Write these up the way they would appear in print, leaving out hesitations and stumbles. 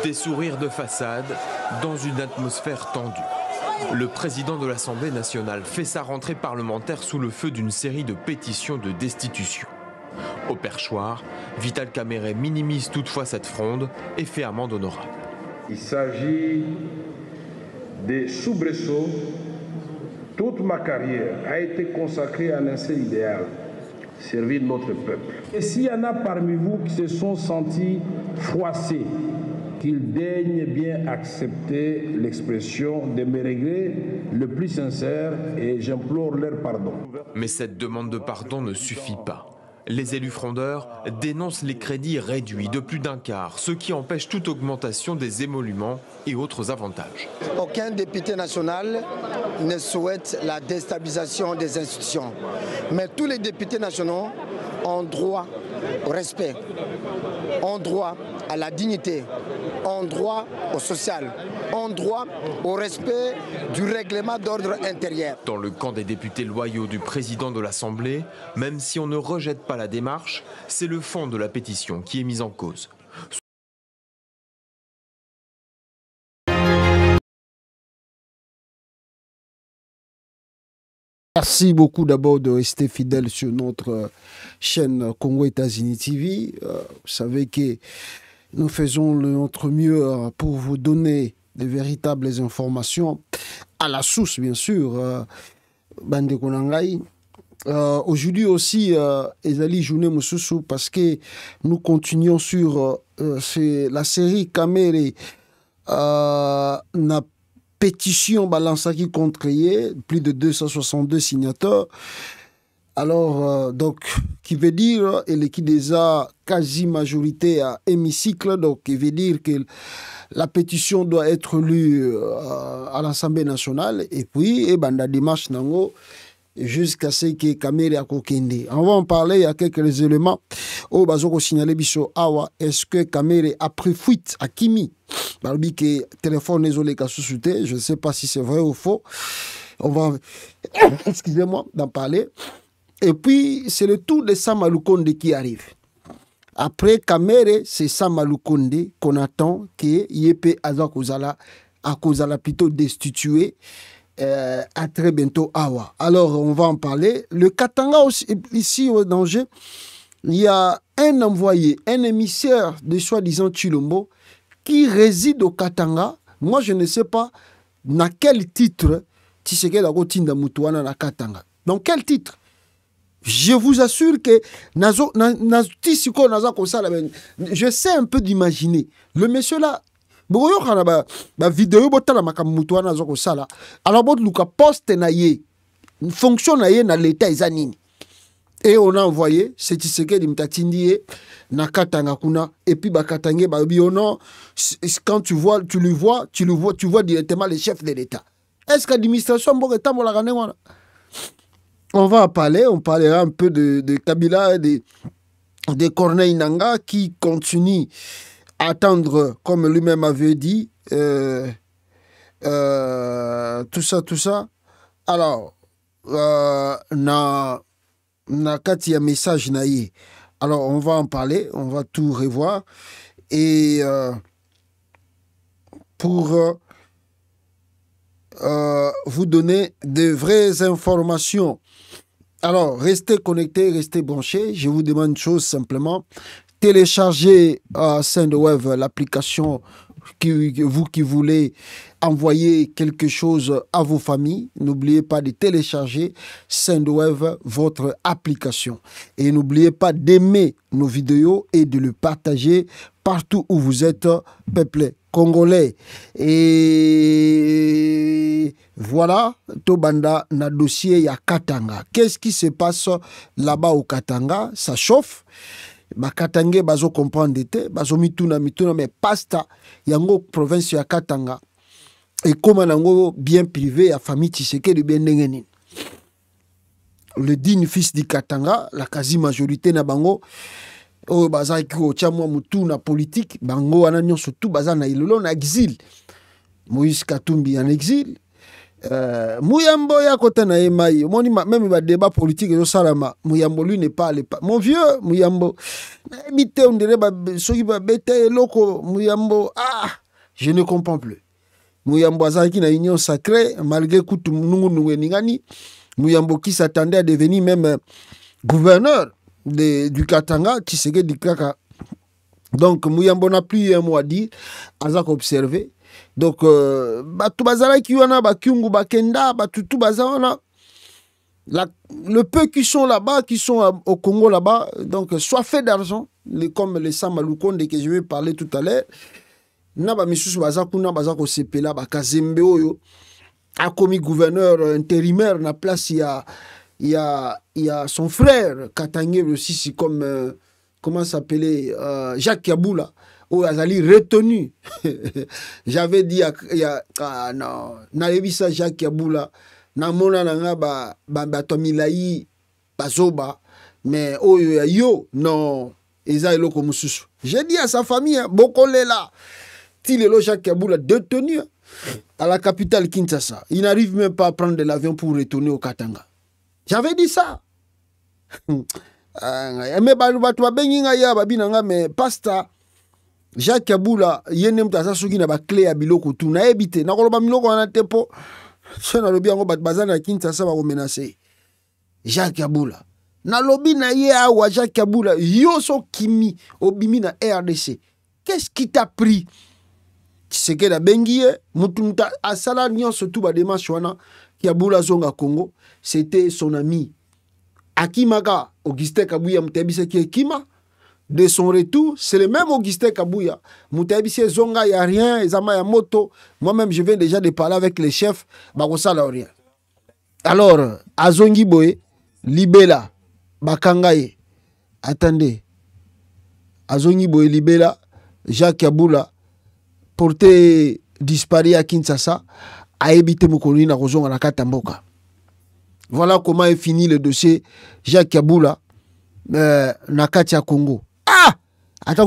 Des sourires de façade dans une atmosphère tendue. Le président de l'Assemblée nationale fait sa rentrée parlementaire sous le feu d'une série de pétitions de destitution. Au perchoir, Vital Kamerhe minimise toutefois cette fronde et fait amende honorable. Il s'agit des soubresauts. Toute ma carrière a été consacrée à un seul idéal, servir notre peuple. Et s'il y en a parmi vous qui se sont sentis froissés, qu'ils daignent bien accepter l'expression de mes regrets le plus sincère et j'implore leur pardon. Mais cette demande de pardon ne suffit pas. Les élus frondeurs dénoncent les crédits réduits de plus d'un quart, ce qui empêche toute augmentation des émoluments et autres avantages. Aucun député national ne souhaite la déstabilisation des institutions. Mais tous les députés nationaux ont droit au respect, ont droit à la dignité, ont droit au social, ont droit au respect du règlement d'ordre intérieur. Dans le camp des députés loyaux du président de l'Assemblée, même si on ne rejette pas la démarche, c'est le fond de la pétition qui est mis en cause. Merci beaucoup d'abord de rester fidèle sur notre chaîne Congo-États-Unis TV. Vous savez que nous faisons notre mieux pour vous donner de véritables informations à la source, bien sûr. Bande Konangai. Aujourd'hui aussi, Ezali Journée Moussousou, parce que nous continuons sur la série Kamerhe n'a pétition balansaki contre ye, plus de 262 signateurs. Alors, donc, qui veut dire, et qui déjà quasi majorité à hémicycle, donc, qui veut dire que la pétition doit être lue à l'Assemblée nationale, et puis, et banda démarche nango, jusqu'à ce que Kamerhe a kokende. On va en parler, il y a quelques éléments. Oh, bazoko signalé biso awa, est-ce que Kamerhe a pris fuite à Kimi? Balbi que téléphone désolé qu'a sous-souté, je ne sais pas si c'est vrai ou faux. On va, excusez-moi, d'en parler. Et puis, c'est le tour de Sama Lukonde qui arrive. Après Kamerhe, c'est Sama Lukonde qu'on attend que Yepé Azakozala, Akozala plutôt destitué. À très bientôt Awa. Alors on va en parler. Le Katanga aussi, ici au danger, il y a un envoyé, un émissaire de soi-disant Chilombo qui réside au Katanga. Moi je ne sais pas dans quel titre Tshisekedi a Tinda Mutuana na Katanga. Dans quel titre? Je vous assure que je sais un peu d'imaginer. Le monsieur là, la vidéo botala makamutuana zoko sala alors bot luka poste na ye fonction na ye na l'état ezanini et on a envoyé c'est Tshisekedi mtatindi na Katanga kuna et puis bakatange ba biono quand tu le vois directement le chef de l'état. Est-ce que l'administration mboketa molaka ngwana? On va en parler, on parlera un peu de Kabila et de Corneille Nangaa qui continue attendre, comme lui-même avait dit, tout ça. Alors, na kati ya message naïe. Alors, on va en parler, on va tout revoir. Et pour vous donner de vraies informations. Alors, restez connectés, restez branchés. Je vous demande une chose simplement. Téléchargez Sendwave, l'application vous qui voulez envoyer quelque chose à vos familles. N'oubliez pas de télécharger Sendwave, votre application. Et n'oubliez pas d'aimer nos vidéos et de le partager partout où vous êtes, peuple congolais. Et voilà, Tobanda na dossier ya Katanga. Qu'est-ce qui se passe là-bas au Katanga? Ça chauffe. Bakatangé bazo comprendre te bazo mituna mais pasta yango province ya Katanga et comme nango bien privé à famille Tshisekedi bien ndengeni. Le digne fils du Katanga, la quasi majorité na bango o baza ki o chamwa mutuna politique bango wana nyonso tout baza na ilolo na exil. Moïse Katumbi en exil, Mouyambo ya kota na emaï. Même le débat politique, Mouyambo lui n'est pas allé. Mon vieux Mouyambo, on dirait Mouyambo, ah, je ne comprends plus. Mouyambo azaki na union sacrée, malgré Koutou Ningani, Mouyambo qui s'attendait à devenir même gouverneur du Katanga, Tshisekedi Kaka. Donc Mouyambo n'a plus un mot à dire, azak observé. Donc, tout bazala qui wana ba kyungu ba kenda ba tout bazala le peu qui sont là-bas, qui sont au Congo là-bas, donc soit fait d'argent, comme les Samaloukonde que je vais parler tout à l'heure. Na ba misusu bazakuna bazako sepela ba Kazembe oyo a commis gouverneur intérimaire na place il y a son frère Katangé aussi comme comment s'appelait Jacques Yaboula. Oh, Azali retenu. J'avais dit, ah non, n'avais ça Jacques Yaboula, namona nanga ba tomilayi bazoba, mais oh yo, non, Eza eloko mususu. J'ai dit à sa famille, Bokole là, Tilelo Jacques Yaboula détenu à la capitale Kinshasa. Il n'arrive même pas à prendre de l'avion pour retourner au Katanga. J'avais dit ça. Mais mais pasta. Jacques Yaboula yene mtaza soki na ba clé ya biloko tu na ebité na koloba miloko na tempo sona lobi yango bat bazana Kinshasa ba ko menacer Jacques Yaboula na lobi na ye awa Jacques Yaboula yoso kimi obimi na RDC. Qu'est-ce qui t'a pris? C'est que la bengie mutumta asala nyonso tu ba démarche wana Yaboula zonga Congo, c'était son ami Akimaka Augustin Kabuya mtebise ki Kima. De son retour, c'est le même Augustin Kabouya. Moutaibissé Zonga, il n'y a rien, Zama ya moto. Moi-même, je viens déjà de parler avec les chefs. Bagosa la rien. Alors, Azongi Boye, Libela, Bakangaye. Attendez. Azongi Boye, Libela, Jacques Yaboula, porté disparu à Kinshasa, a évité Moukouni na Rozon à la Katamboka. Voilà comment est fini le dossier Jacques Yaboula, Nakatia Congo. Ah! Est-ce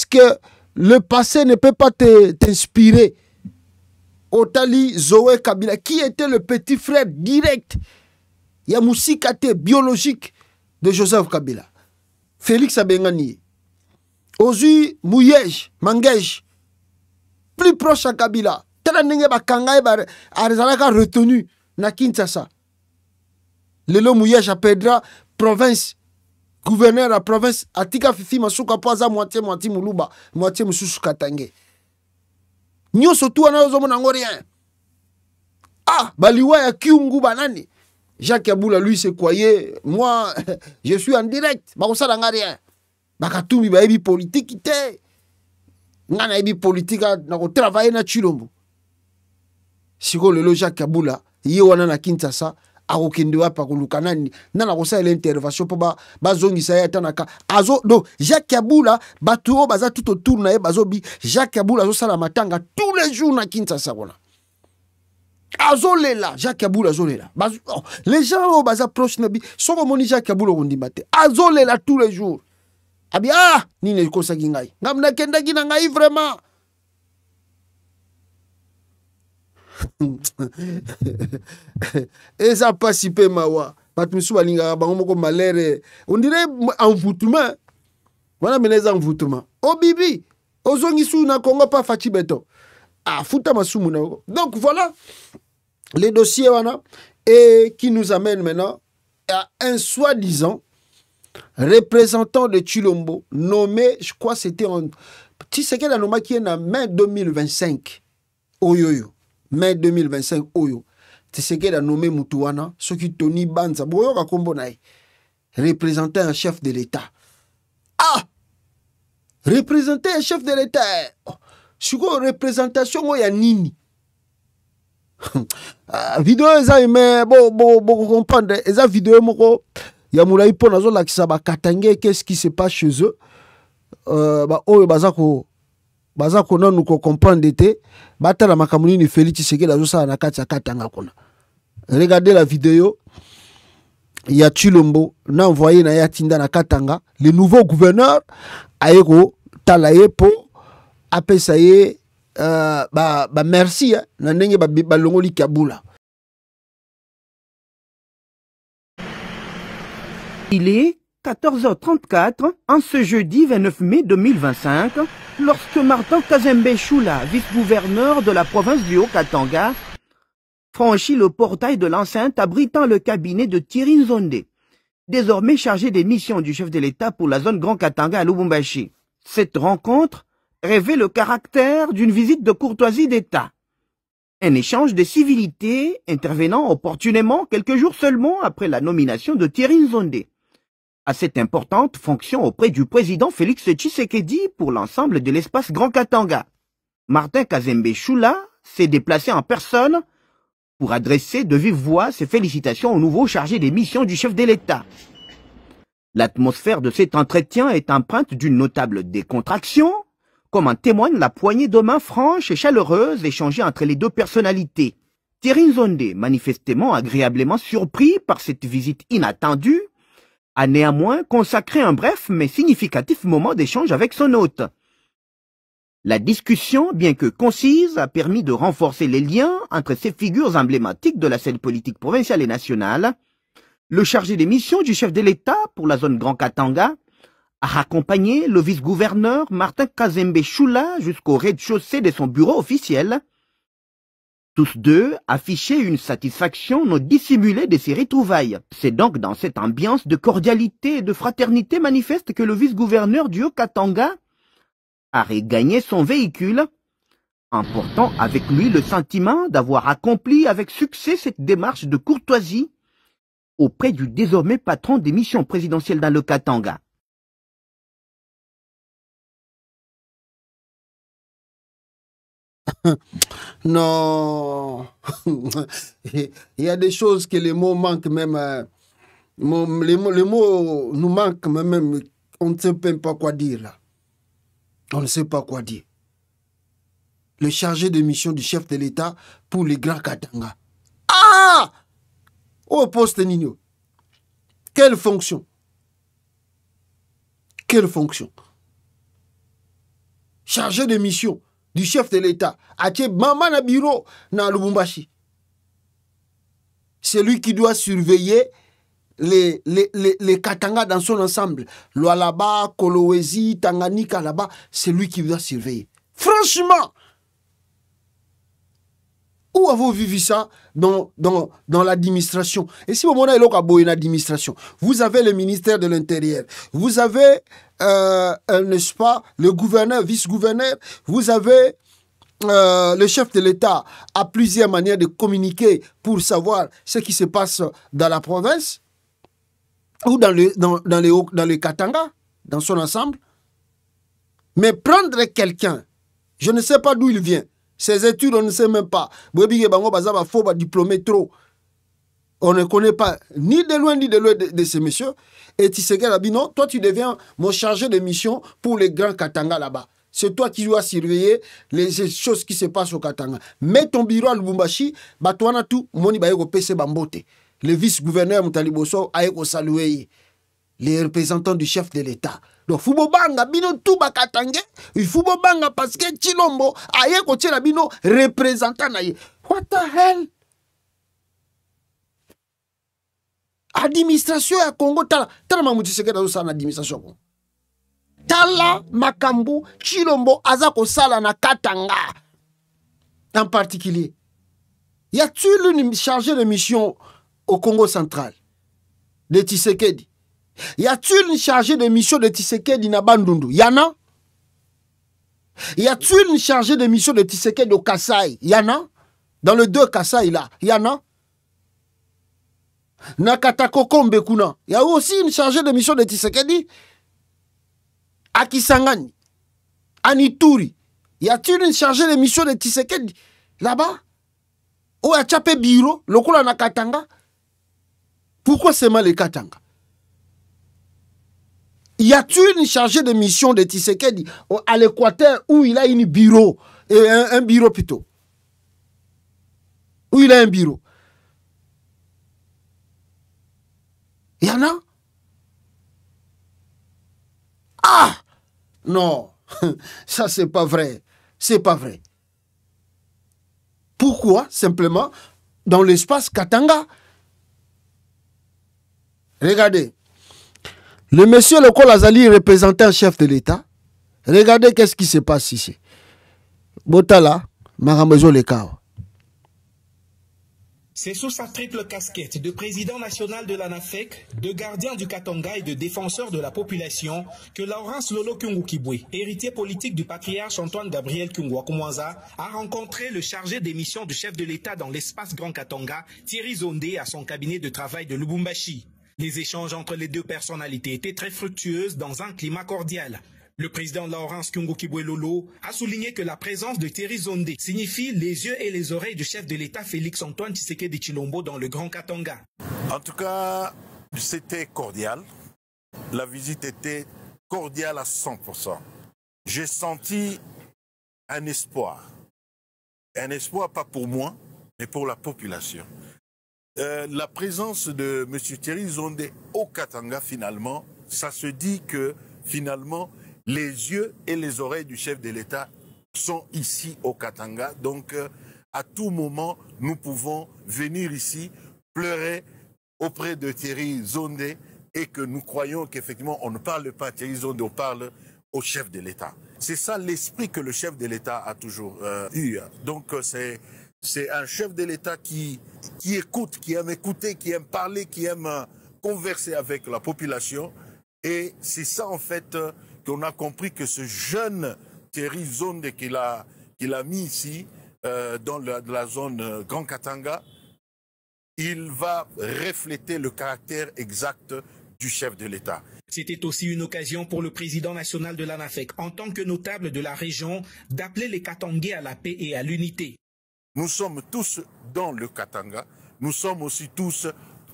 que le passé ne peut pas t'inspirer? Otali Zoé Kabila, qui était le petit frère direct, Yamousikate biologique de Joseph Kabila. Félix Abengani. Ozu Mouyej, Mangej, plus proche à Kabila. Telanenge Bakangaye Arzalaka retenu na Kinshasa. Lelo Mouyej a perdra province, gouverneur à province, Atika Fifi Masuka Poza, moitié Moulouba, moitié Moussou Katangé. Nyo surtout à nos rien. Ah, Baliwa ya Kiungu Banani. Jacques Yaboula, lui, c'est quoi? Moi, je suis en direct. Bakosa n'a rien. Bakatoumi, baebi politique, ite. Nana ebi politique, na ko travailler na Chilombo. Siko lelo Jacques Yaboula, yewana na Kinshasa. Arokendewa pakulukanani nana kosa l'intervention pour bazongi sa yatanaka azo donc Jacques Yaboula batuo baza tout autour na bazobi Jacques Yaboula zo sala matanga tous les jours na Kinshasa wana azo lela Jacques Yaboula azo lela les gens baza proche na bi soko moni Jacques Yaboula ondimate azo lela tous les jours abi ah nini kosa kingai ngamna kenda kina ngai vraiment. Et ça passe si peu mawa. On dirait envoûtement. Voilà mais envoûtement. Oh bibi, ozongisu na Congo pas fati beto. Ah futa masumu na. Donc voilà les dossiers wana et qui nous amène maintenant à un soi-disant représentant de Chilombo nommé, je crois c'était en Tshisekedi a nommé qui est en mai 2025. Oyoyo. Mai 2025 oyo Tshisekedi a nommé Mutuwana ce qui Tony Banza boyoka kombo nae représentant un chef de l'État. Ah, représenter un chef de l'État siko représentation ya nini? Vidéo eza mais bon comprendre eza vidéo moko ya mulai po nazo lakisa ba Katangé qu'est-ce qui se passe chez eux ba oyo bazako nanu ko comprendre te batala makamuni ni Félix Tshisekedi azosa na kati ya Katanga kona. Regardez la vidéo. Il y a Chilombo na envoyé na yatinda na Katanga le nouveau gouverneur ayeko talaye po apesaye merci na ndenge balongoli Kabula. Il est 14h34 en ce jeudi 29 mai 2025 lorsque Martin Kazembe Choula, vice-gouverneur de la province du Haut-Katanga, franchit le portail de l'enceinte abritant le cabinet de Thierry Nzonde, désormais chargé des missions du chef de l'État pour la zone Grand Katanga à Lubumbashi. Cette rencontre révèle le caractère d'une visite de courtoisie d'État. Un échange de civilité intervenant opportunément quelques jours seulement après la nomination de Thierry Nzonde à cette importante fonction auprès du président Félix Tshisekedi pour l'ensemble de l'espace Grand Katanga. Martin Kazembe Choula s'est déplacé en personne pour adresser de vive voix ses félicitations au nouveau chargé des missions du chef de l'État. L'atmosphère de cet entretien est empreinte d'une notable décontraction, comme en témoigne la poignée de main franche et chaleureuse échangée entre les deux personnalités. Thierry Nzonde, manifestement agréablement surpris par cette visite inattendue, a néanmoins consacré un bref mais significatif moment d'échange avec son hôte. La discussion, bien que concise, a permis de renforcer les liens entre ces figures emblématiques de la scène politique provinciale et nationale. Le chargé des missions du chef de l'État pour la zone Grand Katanga a accompagné le vice-gouverneur Martin Kazembe Choula jusqu'au rez-de-chaussée de son bureau officiel. Tous deux affichaient une satisfaction non dissimulée de ces retrouvailles. C'est donc dans cette ambiance de cordialité et de fraternité manifeste que le vice-gouverneur du Haut-Katanga a regagné son véhicule, emportant avec lui le sentiment d'avoir accompli avec succès cette démarche de courtoisie auprès du désormais patron des missions présidentielles dans le Katanga. Non, il y a des choses que les mots manquent même. Les mots nous manquent même. On ne sait même pas quoi dire là. On ne sait pas quoi dire. Le chargé de mission du chef de l'État pour les Grands Katanga. Ah! Au poste Nino. Quelle fonction? Quelle fonction? Chargé de mission du chef de l'État, à Maman na bureau na Lubumbashi. C'est lui qui doit surveiller les Katanga dans son ensemble. Lualaba, Kolwezi, Tanganyika là-bas, c'est lui qui doit surveiller. Franchement, où avez-vous vu ça dans l'administration? Et si vous avez l'administration, vous avez le ministère de l'Intérieur, vous avez, n'est-ce pas, le gouverneur, vice-gouverneur, vous avez le chef de l'État a plusieurs manières de communiquer pour savoir ce qui se passe dans la province ou dans le Katanga, dans son ensemble. Mais prendre quelqu'un, je ne sais pas d'où il vient, ses études, on ne sait même pas. Diplômé trop. On ne connaît pas ni de loin de ces messieurs. Et Tshisekedi a dit non, toi tu deviens mon chargé de mission pour les Grands Katanga là-bas. C'est toi qui dois surveiller les choses qui se passent au Katanga. Mets ton bureau à Lubumbashi, batouana tout, moni ba yeko pese bambote. Le vice-gouverneur Moutaliboso a yeko saluer les représentants du chef de l'État. Donc Fubobanga bino tout bakatangé, il Fubobanga parce que Chilombo a yeko tira bino représentant na ye. What the hell? Administration à Congo tala mamuti sekeda zo sana administration. Tala makambu Chilombo azako sala na Katanga en particulier. Y a-t-il une chargée de mission au Congo central de Tshisekedi? Y a-t-il une chargée de mission de Tshisekedi na Bandundu? Y'en a? Y a-t-il une chargée de mission de Tshisekedi au Kasaï? Y'en a? Dans le 2 Kasaï là, y'en a? Nakatakoko Mbekuna, il y a aussi une chargée de mission de Tshisekedi à Kisangani, à Nituri. Y a-t-il une chargée de mission de Tshisekedi là-bas? Ou à Tchapé Biro, le Koula na Katanga? Pourquoi c'est mal les Katanga? Y a-t-il une chargée de mission de Tshisekedi à l'Équateur où il a un bureau, un bureau plutôt? Où il a un bureau? Il y en a? Ah! Non, ça c'est pas vrai. C'est pas vrai. Pourquoi? Simplement, dans l'espace Katanga. Regardez. Le monsieur Lokol Azali représentait un chef de l'État. Regardez qu'est-ce qui se passe ici. Botala, Maramezo Lekao. C'est sous sa triple casquette de président national de l'ANAFEC, de gardien du Katanga et de défenseur de la population que Laurence Lolo Kyungu Kibwe, héritier politique du patriarche Antoine Gabriel Kyungu Wakumwanza, a rencontré le chargé des missions du chef de l'État dans l'espace Grand Katanga, Thierry Zondé, à son cabinet de travail de Lubumbashi. Les échanges entre les deux personnalités étaient très fructueux dans un climat cordial. Le président Laurence Kyungu Kibwe Lolo a souligné que la présence de Thierry Zondé signifie les yeux et les oreilles du chef de l'État Félix Antoine Tshisekedi Tshilombo dans le Grand Katanga. En tout cas, c'était cordial. La visite était cordiale à 100%. J'ai senti un espoir. Un espoir pas pour moi, mais pour la population. La présence de M. Thierry Zondé au Katanga, finalement, ça se dit que, finalement, les yeux et les oreilles du chef de l'État sont ici au Katanga. Donc, à tout moment, nous pouvons venir ici, pleurer auprès de Thierry Zondé et que nous croyons qu'effectivement, on ne parle pas à Thierry Zondé, on parle au chef de l'État. C'est ça l'esprit que le chef de l'État a toujours eu. Donc, c'est un chef de l'État qui écoute, qui aime écouter, qui aime parler, qui aime converser avec la population. Et c'est ça, en fait, qu'on a compris que ce jeune Thierry Zondé qu'il a mis ici, dans la zone Grand Katanga, il va refléter le caractère exact du chef de l'État. C'était aussi une occasion pour le président national de l'ANAFEC, en tant que notable de la région, d'appeler les Katangais à la paix et à l'unité. Nous sommes tous dans le Katanga, nous sommes aussi tous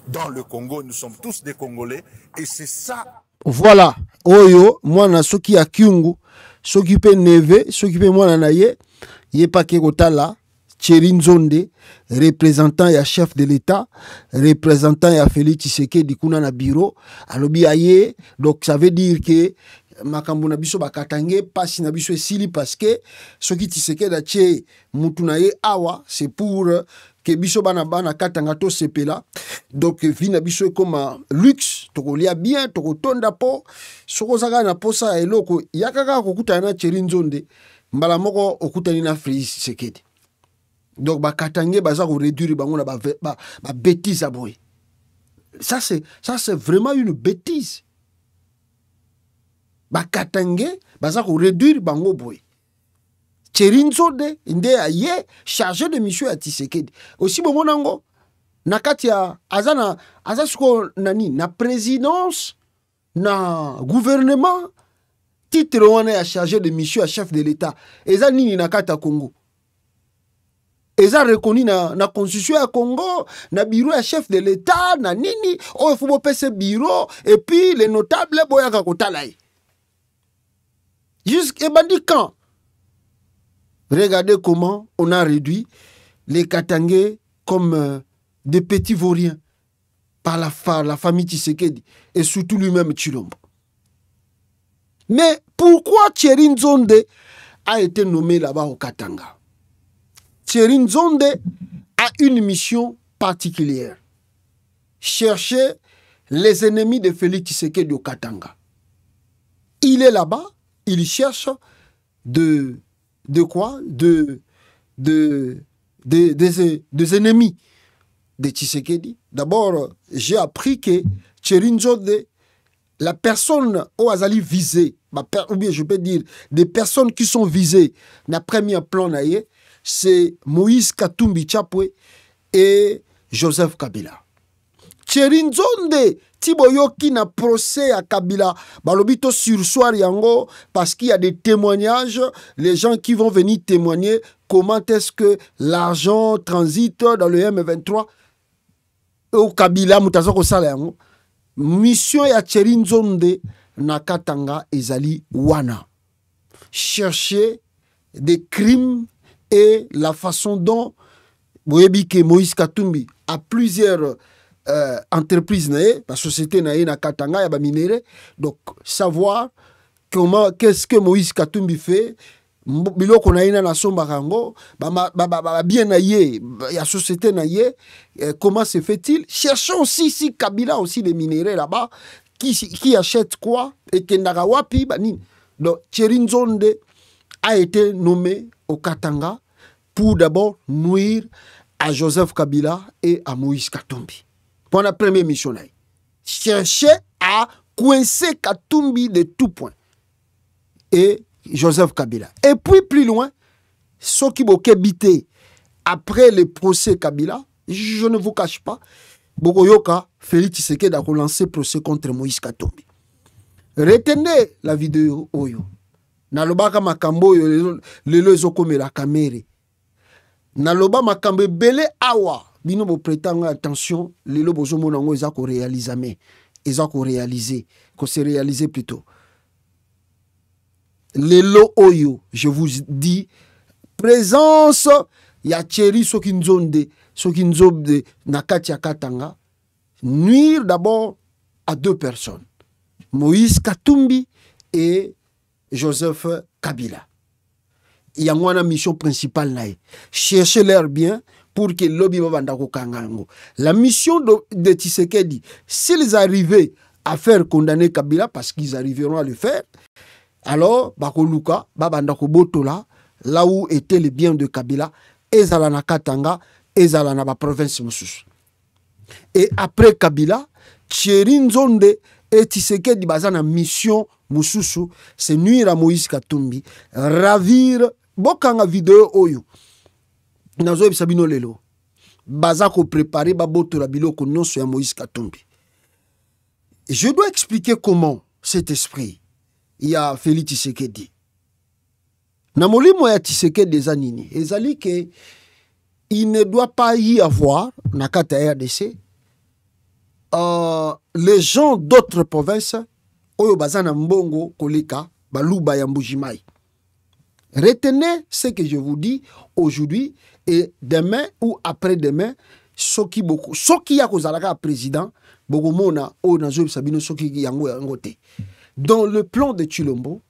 dans le Congo, nous sommes tous des Congolais, et c'est ça. Voilà, Oyo, moi na soki ya Kyungu, soki pe neve, soki pe moi na ye, ye pa ke kotala, Thierry Nzonde, représentant ya chef de l'État, représentant ya Félix Tshisekedi kuna na bureau, alobi aye, donc ça veut dire que makambo na biso bakatangé pasi na biso esili parce que soki Tshisekedi atie mutu na ye awa, c'est pour que biso bana katanga to sepela. Donc vi na biso comme luxe, toko lia bien, toko tonda po, soko zaka na posa eloko yakaka kokuta na Thierry Nzonde, mbala moko okutani na Félix Tshisekedi. Donc bakatangé baza ko réduire bango na ba bêtise aboy. Ça c'est vraiment une bêtise. Bakatangé baza ko réduire bango boy. Thierry Nzonde inde aye chargé de mission à Tshisekedi. Aussi bomonango nakati ya azana azasuko nani na présidence na gouvernement titre wana ya chargé de mission à chef de l'État. Eza nini nakata Congo. Eza reconnu na constitution ya Congo, na bureau ya chef de l'État, na nini, il faut bope ce bureau, et puis les notables, boyaka kotalaï. Jusqu'à bandi quand? Regardez comment on a réduit les Katangais comme des petits vauriens par la famille Tshisekedi, et surtout lui-même Tshilombo. Mais pourquoi Thierry Nzonde a été nommé là-bas au Katanga? Thierry Nzonde a une mission particulière. Chercher les ennemis de Félix Tshisekedi au Katanga. Il est là-bas, il cherche des ennemis de Tshisekedi. D'abord, j'ai appris que Thierry Nzonde, la personne au Azali visée, ou bien je peux dire des personnes qui sont visées dans le premier plan, c'est Moïse Katumbi Chapwe et Joseph Kabila. Thierry Nzonde, Tiboyoki na procès à Kabila, balobito sursoir yango, parce qu'il y a des témoignages, les gens qui vont venir témoigner comment est-ce que l'argent transite dans le M23 au Kabila, mutazoko sala yango. Mission ya Thierry Nzonde na Katanga ezali wana. Chercher des crimes et la façon dont Moïse Katumbi a plusieurs entreprises, la société na Katanga, ya ba minéré. Donc, savoir comment, qu'est-ce que Moïse Katumbi fait, biloko na ina na somba rango bien na ye ya société na ye. Comment se fait-il? Cherchons aussi si Kabila aussi des minéraux là-bas, qui achète quoi et kendaka wapi bani. Donc Thierry Nzonde a été nommé au Katanga pour d'abord nuire à Joseph Kabila et à Moïse Katumbi. Pour la première mission, chercher à coincer Katumbi de tout point. Et Joseph Kabila. Et puis plus loin, ceux qui m'ont habité après le procès Kabila, je ne vous cache pas, Bogoyoka, Félix Tshisekedi a relancé le procès contre Moïse Katumbi. Retenez la vidéo Oyo. Nalobaka makambo yo lelo ezokome la kamere. Naloba makambo belé awa. Bino bo prétendre attention, lelo bozomo nango eza ko réaliser mais eza ko réaliser, ko se réaliser plutôt. Lelo Oyo, je vous dis présence ya Thierry Soki Nzonde nakati ya Katanga nuire d'abord à deux personnes. Moïse Katumbi et Joseph Kabila. Il y a une mission principale là. Chercher leur bien pour que lobby bandako kangango. La mission de Tshisekedi, s'ils arrivaient à faire condamner Kabila, parce qu'ils arriveront à le faire, alors bakoluka babandako botola là où étaient les biens de Kabila, ezala na Katanga, ezala na ba province mosusu. Et après Kabila, Thierry Nzonde et Tshisekedi bazana mission mususu, c'est nuire à Moïse Katumbi, ravir bokanga vidéo oyo. Nazo ebisabino lelo. Bazako préparer baboto la biloko nyonso ya Moïse Katumbi. Je dois expliquer comment cet esprit il y a Félix Tshisekedi. Na molimo ya Tshisekedi ezanini, ezali que il ne doit pas y avoir na kata RDC les gens d'autres provinces oyo bazana mbongo koleka baluba ya Mbujimai. Retenez ce que je vous dis aujourd'hui et demain ou après-demain, soki ya kozalaka président bogomona o nazo sabino soki yango yangote. Dans le plan de Chilombo,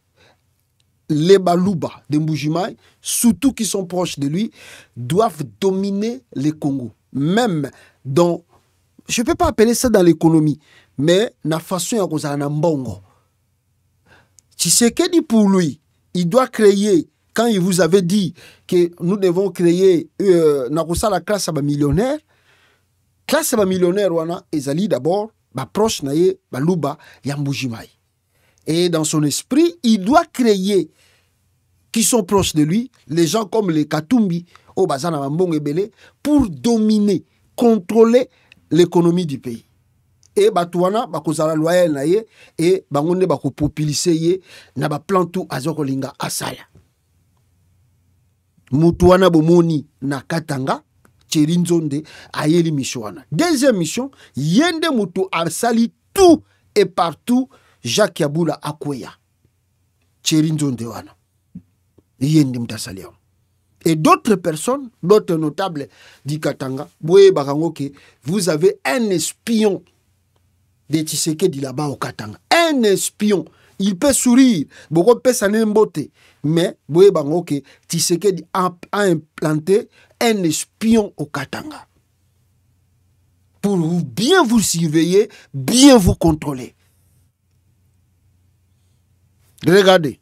les baluba de Mbujimai, surtout qui sont proches de lui, doivent dominer les Congo. Même dans, je ne peux pas appeler ça dans l'économie, mais na façon ya kozala mbongo. Tshisekedi pour lui, il doit créer, quand il vous avait dit que nous devons créer la classe millionnaire, classe millionnaire wana ezali d'abord ba proche naye baluba ya Mbujimai. Et dans son esprit, il doit créer qui sont proches de lui, les gens comme les Katumbi, au Bazana Mambong et Belé, pour dominer, contrôler l'économie du pays. Et Batouana, Bakozala loyal naye, et Bangonde Bako populise ye, na ba plantu azokolinga asala. Mutuana bomoni na Katanga, Thierry Nzonde, ayeli mission. Deuxième mission, yende mutu arsali tout et partout, Jacques Yaboula Akweya. Thierry Nzonde wana. Yende mtasaliam. Et d'autres personnes, d'autres notables du Katanga, vous avez un espion de Tshisekedi là-bas au Katanga. Un espion. Il peut sourire, beaucoup peut s'en emboter. Mais, Tshisekedi a implanté un espion au Katanga. Pour bien vous surveiller, bien vous contrôler. Regardez.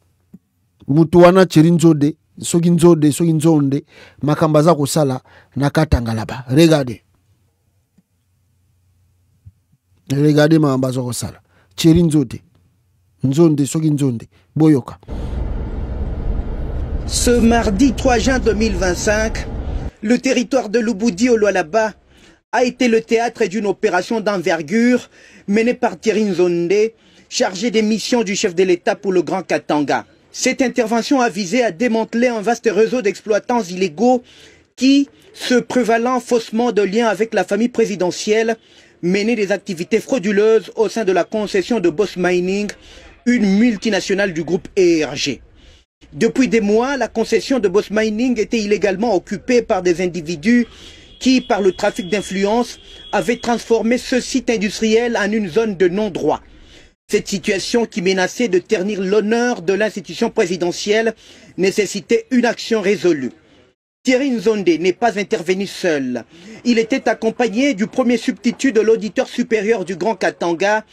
Mutuana Thierry Nzonde, Soki Nzonde, makambaza kosala na Katanga là-bas. Regardez. Regardez makambaza kosala. Thierry Nzonde, Soki Nzonde, Boyoka. Ce mardi 3 juin 2025, le territoire de Lubudi au Lualaba a été le théâtre d'une opération d'envergure menée par Thierry Nzonde, chargé des missions du chef de l'État pour le Grand Katanga. Cette intervention a visé à démanteler un vaste réseau d'exploitants illégaux qui, se prévalant faussement de liens avec la famille présidentielle, menaient des activités frauduleuses au sein de la concession de Boss Mining, une multinationale du groupe ERG. Depuis des mois, la concession de Boss Mining était illégalement occupée par des individus qui, par le trafic d'influence, avaient transformé ce site industriel en une zone de non-droit. Cette situation qui menaçait de ternir l'honneur de l'institution présidentielle nécessitait une action résolue. Thierry Nzonde n'est pas intervenu seul. Il était accompagné du premier substitut de l'auditeur supérieur du Grand Katanga,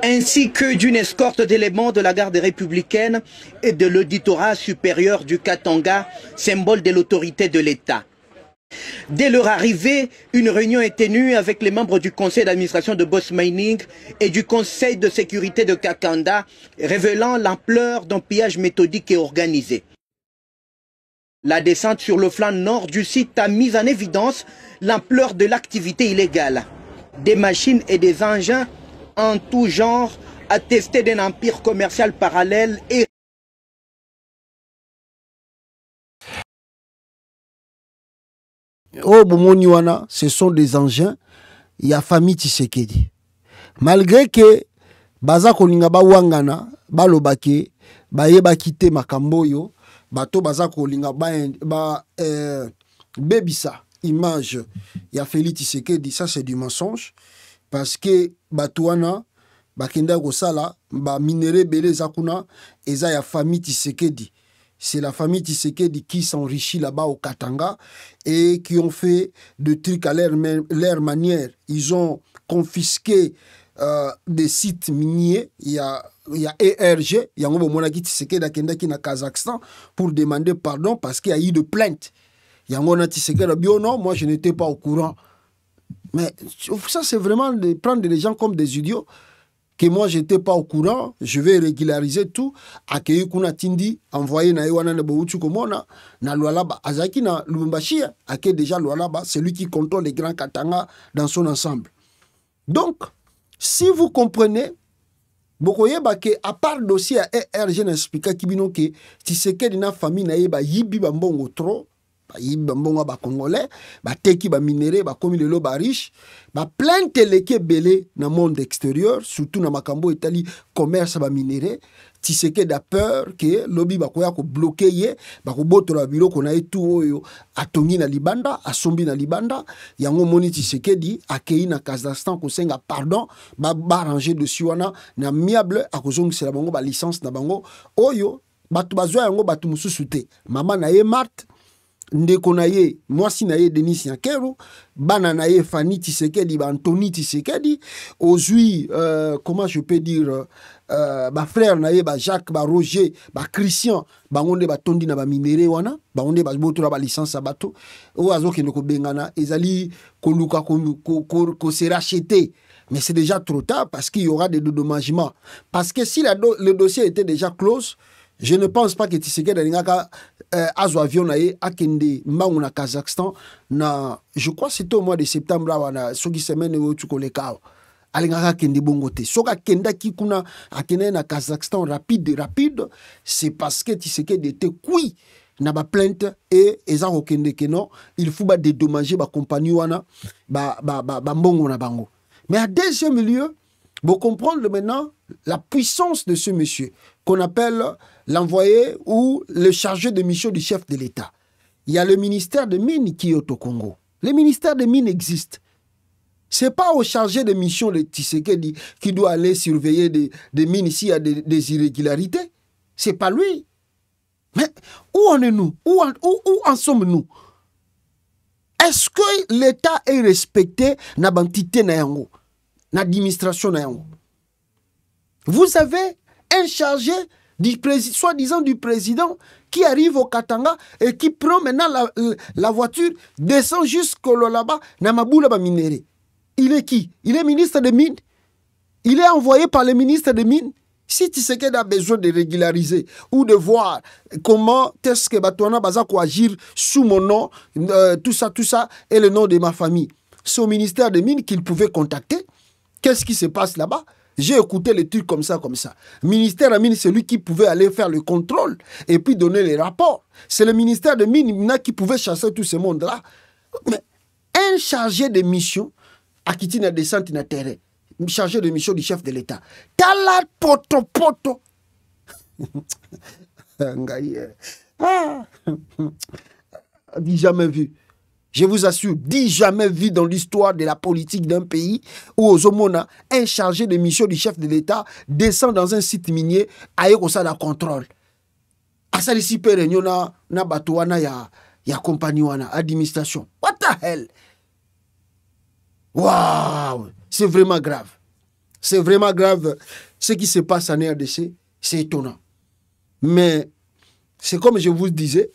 ainsi que d'une escorte d'éléments de la garde républicaine et de l'auditorat supérieur du Katanga, symbole de l'autorité de l'État. Dès leur arrivée, une réunion est tenue avec les membres du conseil d'administration de Boss Mining et du conseil de sécurité de Kakanda, révélant l'ampleur d'un pillage méthodique et organisé. La descente sur le flanc nord du site a mis en évidence l'ampleur de l'activité illégale. Des machines et des engins en tout genre attestaient d'un empire commercial parallèle et oh Bomoniwana, ce sont des engins, il y a famille Tshisekedi. Malgré que baza kolinga ba wangana, ba lobake, ba yeba kite makamboyo, bato baza kolinga ba bebisa image ya Félix Tshisekedi, ça c'est du mensonge parce que batuana bakenda kosala ba minéré belé zakuna eza ya famille Tshisekedi. C'est la famille Tshisekedi qui s'enrichit là-bas au Katanga et qui ont fait de trucs à leur manière. Ils ont confisqué des sites miniers. Il y a ERG, il y a un Tshisekedi qui na Kazakhstan pour demander pardon parce qu'il y a eu de plaintes. Il y a un Tshisekedi qui dit non, moi je n'étais pas au courant. Mais ça c'est vraiment de prendre les gens comme des idiots. Que moi j'étais pas au courant, je vais régulariser tout. Accueillir kuna tindi, envoyer na ewana na bouchu komona, na Lualaba, Azaki na Lubumbashi, accueillir déjà Lualaba, c'est lui qui contrôle les grands Katanga dans son ensemble. Donc, si vous comprenez, bokoye ba ke à part dossier à ERG n'explique kibino ke Tshisekedi na famille na yeba yibi bambongo trop. Yibi bambongo ba congolais, ba teki ba minéré, ba komi lelo ba riche, ba plainte leke belé na monde extérieur, surtout na makambo Italie commerce ba minéré. Tshisekedi a peur que lobby ba koya ko bloquer ye, ba ko botola bilo ko na etu oyo atongi na libanda, asombi na libanda, yango moni Tshisekedi akei na Kazakhstan ko senga pardon, ba arranger dessus wana na miable akozongi c'est la bango ba licence na bango oyo batu bazwa yango batu mususu te. Mama na ye Marthe ndeko na ye mwasi na ye Denis Nyakeru, bana na ye Fanny Tshisekedi, Anthony Tshisekedi, ozui comment je peux dire ba frère na ye ba Jacques, ba Roger, ba Christian, bangonde ba tondi na ba minéré wana, bangonde ba botola ba licence à bateau o azoki ndeko bengana ezali koluka ko se racheter. Mais c'est déjà trop tard parce qu'il y aura des dédommagements. Parce que si le dossier était déjà close, je ne pense pas que Tshisekedi Alingaka azo avion na ye akende mbangu na Kazakhstan na je crois c'était au mois de septembre wana soki semaine wo tukoleka Alingaka kende bongo te soka kenda ki kuna akene na Kazakhstan rapide c'est parce que Tshisekedi était kui na ba plainte et eza kokende ke non il faut ba dédommager ba compagnie wana ba mbongo na bango. Mais à deuxième lieu, vous comprendre maintenant la puissance de ce monsieur qu'on appelle l'envoyé ou le chargé de mission du chef de l'État. Il y a le ministère des Mines qui est au Congo. Le ministère des Mines existe. Ce n'est pas au chargé de mission de Tshisekedi qui doit aller surveiller des mines s'il y a des irrégularités. Ce n'est pas lui. Mais où en est-nous? Où en sommes-nous? Est-ce que l'État est respecté dans l'entité na yango, dans l'administration na yango? Vous avez un chargé soi-disant du président qui arrive au Katanga et qui prend maintenant la voiture, descend jusqu'au là-bas, dans Maboula Minéré. Il est qui? Il est ministre des Mines. Il est envoyé par le ministre des Mines. Si Tshisekedi a besoin de régulariser ou de voir comment est-ce que Batouana Bazako agir sous mon nom, tout ça, et le nom de ma famille, c'est au ministère des Mines qu'il pouvait contacter. Qu'est-ce qui se passe là-bas? J'ai écouté les trucs comme ça. Ministère des Mines, c'est lui qui pouvait aller faire le contrôle et puis donner les rapports. C'est le ministère des Mines qui pouvait chasser tout ce monde-là. Mais un chargé de mission, à qui il a descendu dans le terrain, chargé de mission du chef de l'État. Tala poto. Jamais vu. Je vous assure, dit jamais vu dans l'histoire de la politique d'un pays où Ozomona, un chargé de mission du chef de l'État, descend dans un site minier, aille au la contrôle. Asali si pe réunion na batouana ya compagnie wana administration. What the hell? Waouh, c'est vraiment grave. C'est vraiment grave ce qui se passe en RDC, c'est étonnant. Mais c'est comme je vous disais,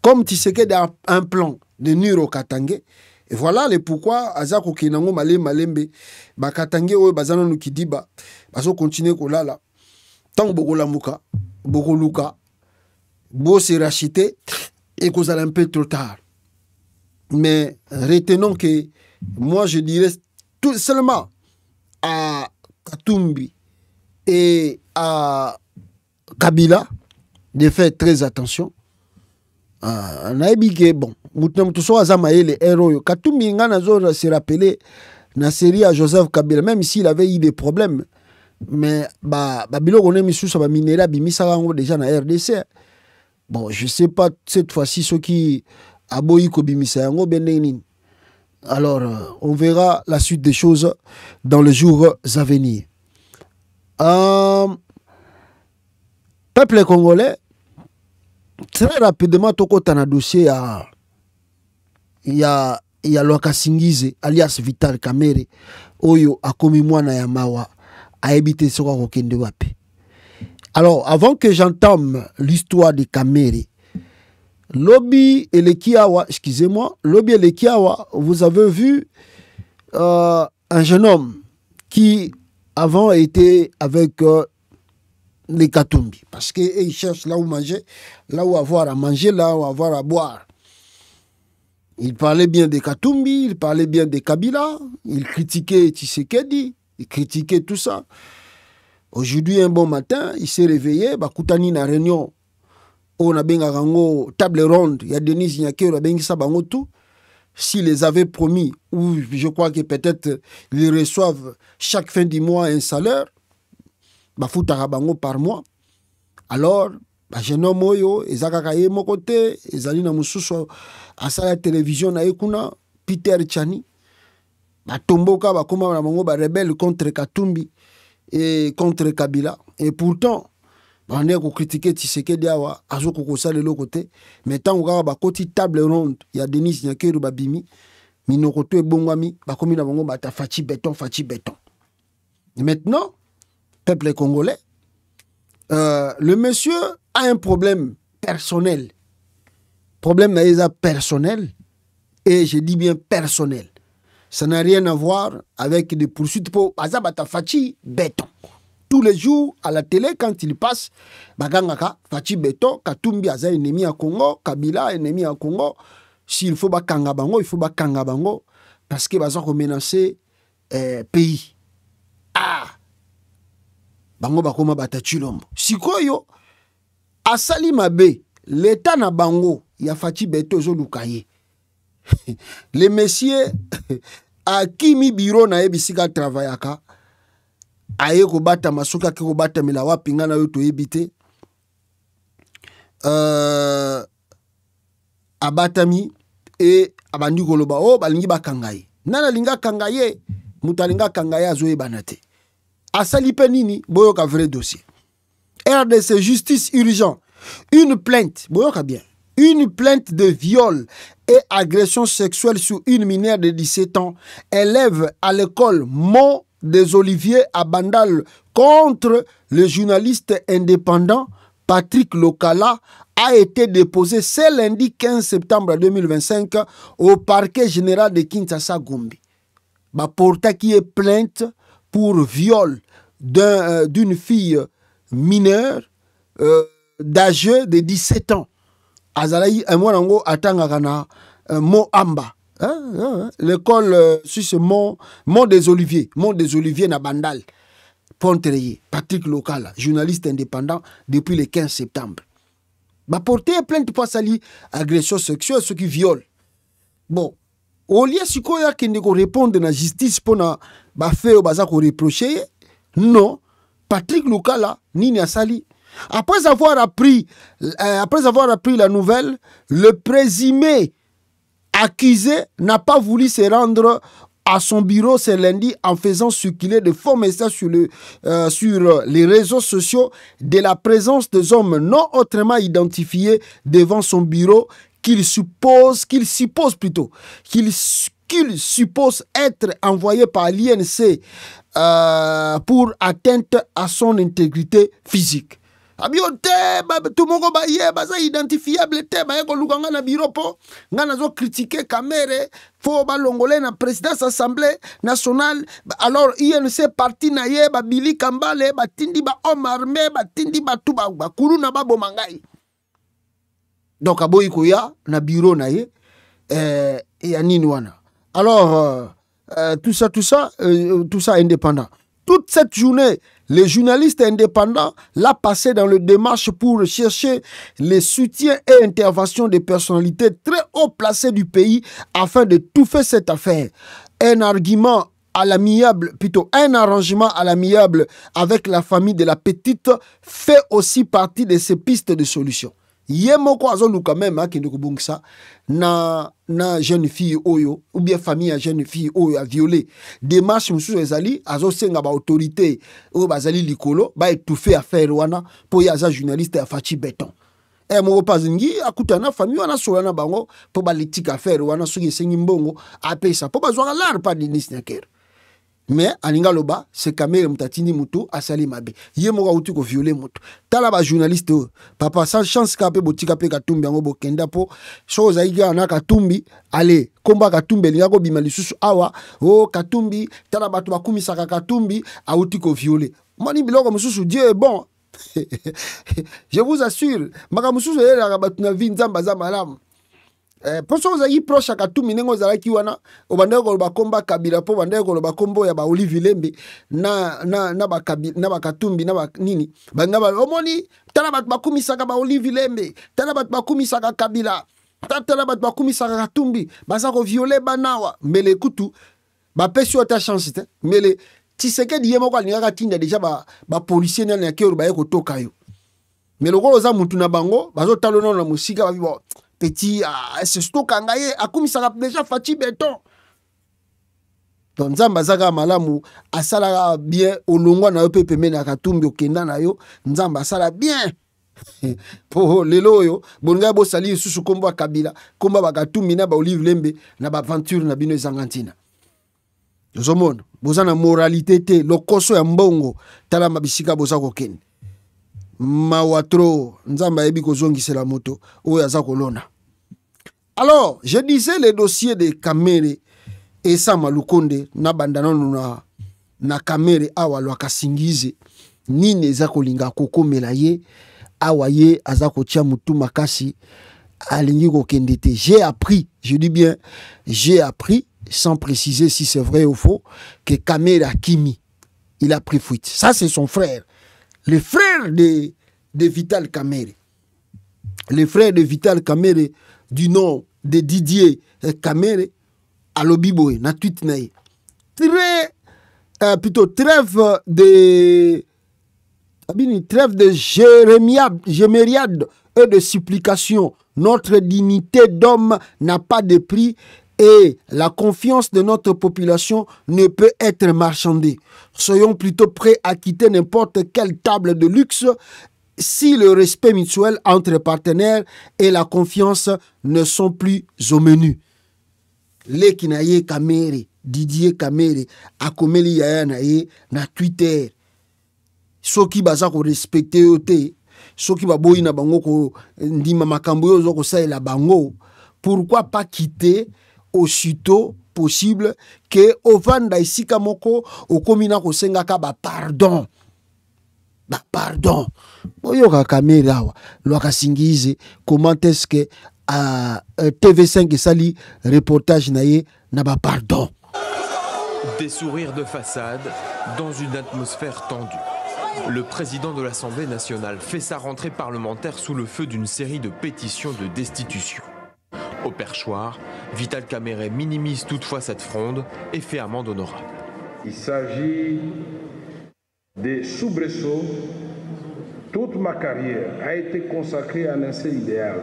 comme Tshisekedi a un plan de Nuro Katangé, et voilà le pourquoi Azako Kenango Malembe, ba Katangé ou bazano nukidiba, baso continuer kolala. Tant boko lamuka, boko luka, bo se racheter et qu'on a un peu trop tard. Mais retenons que moi je dirais tout seulement à Katumbi et à Kabila de faire très attention. On a dit bon, tout ça les héros. Katumbi ngana se rappeler na série à Joseph Kabila, même s'il avait eu des problèmes, mais bilo on est mis sur minéral bimisa déjà na RDC. Bon, je sais pas cette fois-ci ce qui a boyi ko bimisa yango benenin. Alors, on verra la suite des choses dans les jours à venir. Peuple congolais, très rapidement, toko tana dossier il y a Loka Singize, alias Vital Kamerhe, oyo akomi mwana ya mawa, a habité soka kokende wapi. Alors, avant que j'entame l'histoire de Kamerhe, Lobby et les Kiawa, excusez-moi, Lobby et les Kiawa, vous avez vu un jeune homme qui avant était avec les Katumbi. Parce qu'ils cherchent là où manger, là où avoir à manger, là où avoir à boire. Il parlait bien des Katumbi, il parlait bien des Kabila, il critiquait Tshisekedi, il critiquait tout ça. Aujourd'hui, un bon matin, il s'est réveillé, Koutani na réunion. On a bien table ronde, il y a Denis Nyakero, tout. S'ils les avaient promis, ou je crois que peut-être ils reçoivent chaque fin du mois un salaire, par mois. Alors, jeune homme oyo, ezakakaye mokote, ezali na mususu à la télévision na ekuna, Peter Tchani, tomboka bakoma na bango ba rebelle contre Katumbi et contre Kabila. Et pourtant, on a critiqué Tshisekedi awa azoko kosa le côté mais tant on ba koti table ronde il y a Denis Nyakero babimi minokoto e bongwami bakomi na bango bata fachi béton. Et maintenant peuple congolais le monsieur a un problème personnel personnel et je dis bien personnel, ça n'a rien à voir avec des poursuites pour azabata fachi béton. Tous les jours, à la télé, quand il passe, Bagangaka, Fachi Beto, Katumbi Aza ennemi à Congo, Kabila ennemi à Congo. S'il faut Bakangabango, il faut Bakangabango, parce que Baza menacer pays. Ah! Bango Bakoma Batachulombo. Sikoyo, à Salimabe, l'État na Bango, il y a Fachi Beto Zolukaye. Les messieurs, à Kimi Biro na Ebisika travaillaka, aye ko bata masuka ke ko bata mila wapi ngana yo to ebite abatami e abandi koloba o balingi bakangaye nana linga kangaye mutalinga kangaye azoye banate asali pe nini boyoka vrai dossier RDC justice urgent une plainte boyoka bien une plainte de viol et agression sexuelle sur une mineure de 17 ans élève à l'école Mont des Oliviers à Bandal contre le journaliste indépendant Patrick Lokala a été déposé ce lundi 15 septembre 2025 au parquet général de Kinshasa Gombe. Porta qui est plainte pour viol d'une fille mineure d'âge de 17 ans. Azalaï Mwanango Atangakana Moamba. L'école sur ce mont des Oliviers na Bandal, Pontreye, Patrick Lokala, journaliste indépendant depuis le 15 septembre. Porter plainte pour sali agression sexuelle, ce qui viole. Bon, au lieu de qu'il ne répondre à la justice pour faire reprocher, non, Patrick Lokala, Nini Asali. Après avoir appris la nouvelle, le présumé accusé n'a pas voulu se rendre à son bureau ce lundi en faisant circuler de faux messages sur les réseaux sociaux de la présence des hommes non autrement identifiés devant son bureau qu'il suppose être envoyé par l'INC pour atteinte à son intégrité physique. Tout le monde est identifiable. Na bureau po ngana zo critiquer Kamere fo ba longolé na présidence assemblée nationale. Alors INC parti na ye ba Billy Kambale ba tindi ba homme armé ba tindi ba tuba ba kulu na ba bomangai. Donc aboyi koya na bureau na ye ya nini wana. Alors tout ça indépendant. Toute cette journée, les journalistes indépendants l'ont passé dans le démarche pour chercher les soutiens et interventions des personnalités très haut placées du pays afin de touffer cette affaire. Un arrangement à l'amiable avec la famille de la petite fait aussi partie de ces pistes de solution. Yemoko azoluka même kindokubungisa na jeune fille oyo ou bien famille à jeune fille oyo a violé démarche mususu ezali azosenga ba autorité oyo bazali likolo ba étouffer affaire wana po ya za journaliste ya Fachi Beton moko pazingi akutana famille wana solana bango po ba litika affaire wana soki sengi mbongo apesa po bazwaka lar pa dinis nakero. Mais alinga loba c'est Kamere mutatini mutu asali mabe ye moko uti ko violer mutu tala ba journaliste papa sans chance ka pe botika pe Katumbi yango bokenda po chose aiga na Katumbi allez komba Katumbi linga ko bima lisusu awa Katumbi tala batu bakumisaka Katumbi auti ko violer mani biloko mususu Dieu est bon. Je vous assure maka mususu yela batu na vie nzamba za malamu. Pour ça vous proche à Katumbi nengo zalaki wana obandeko koloba komba Kabila po bandeko koloba kombo ya ba Olivier Lembe na ba Katumbi na ba nini banga ba omoni tala bat bakumi saka ba Olivier Lembe tala bat bakumi saka Kabila tala bat bakumi saka Katumbi baza ko violer banawa mele kutu ba pesi ota chance te mele Tshisekedi yemo kwa ninga tinda déjà ba policier na yakero ba yeko toka yo mele ko za mutu na bango bazo talona na musika ba bibo petit c'est stock angaye akumisaka déjà Fachi Beton. Donc nzamba zaka malamu asala bien olongwa na yo pepe mena Katumbi okenda na yo nzamba asala bien. Po lelo yo bonga bo sali susu kombo Kabila komba ba Katumbi na ba Olivier Lembe na ba aventure na bino ezangantina. Zomona bozana moralité te lokoso ya mbongo tala mabisika boza kokende. Mawatro nzamba yebi kozongisela moto oyo aza kolona. Alors, je disais le dossier de Kamere et Sama Lukonde na bandana na Kamere awa lwa kasingize nini eza kolinga kokomela ye awa ye aza kotia mutu makasi alingi kokende te. J'ai appris, je dis bien, j'ai appris sans préciser si c'est vrai ou faux que Kamere Akimi il a pris fuite. Ça c'est son frère, le frère de Vital Kamere. Le frère de Vital Kamere du nom de Didier Kamere à l'Obiboé, na tweet naï. Trêve de jémériade et de supplication. Notre dignité d'homme n'a pas de prix et la confiance de notre population ne peut être marchandée. Soyons plutôt prêts à quitter n'importe quelle table de luxe si le respect mutuel entre partenaires et la confiance ne sont plus au menu. Lekinaye Kamere, Didier Kamere, akomeli yaya na ye na Twitter. Soki baza ko respecter yote, soki baboyi na bango ko ndima makambo yo zo ko saela bango, pourquoi pas quitter aussitôt possible que ovanda isika moko okomina ko senga ka ba pardon. Pardon. Oyoka Kamera wa lwaka singize comment est-ce que TV5 sali reportage naye na ba pardon. Des sourires de façade dans une atmosphère tendue. Le président de l'Assemblée nationale fait sa rentrée parlementaire sous le feu d'une série de pétitions de destitution. Au perchoir, Vital Kamere minimise toutefois cette fronde et fait amende honorable. Il s'agit des soubresauts. Toute ma carrière a été consacrée à un seul idéal,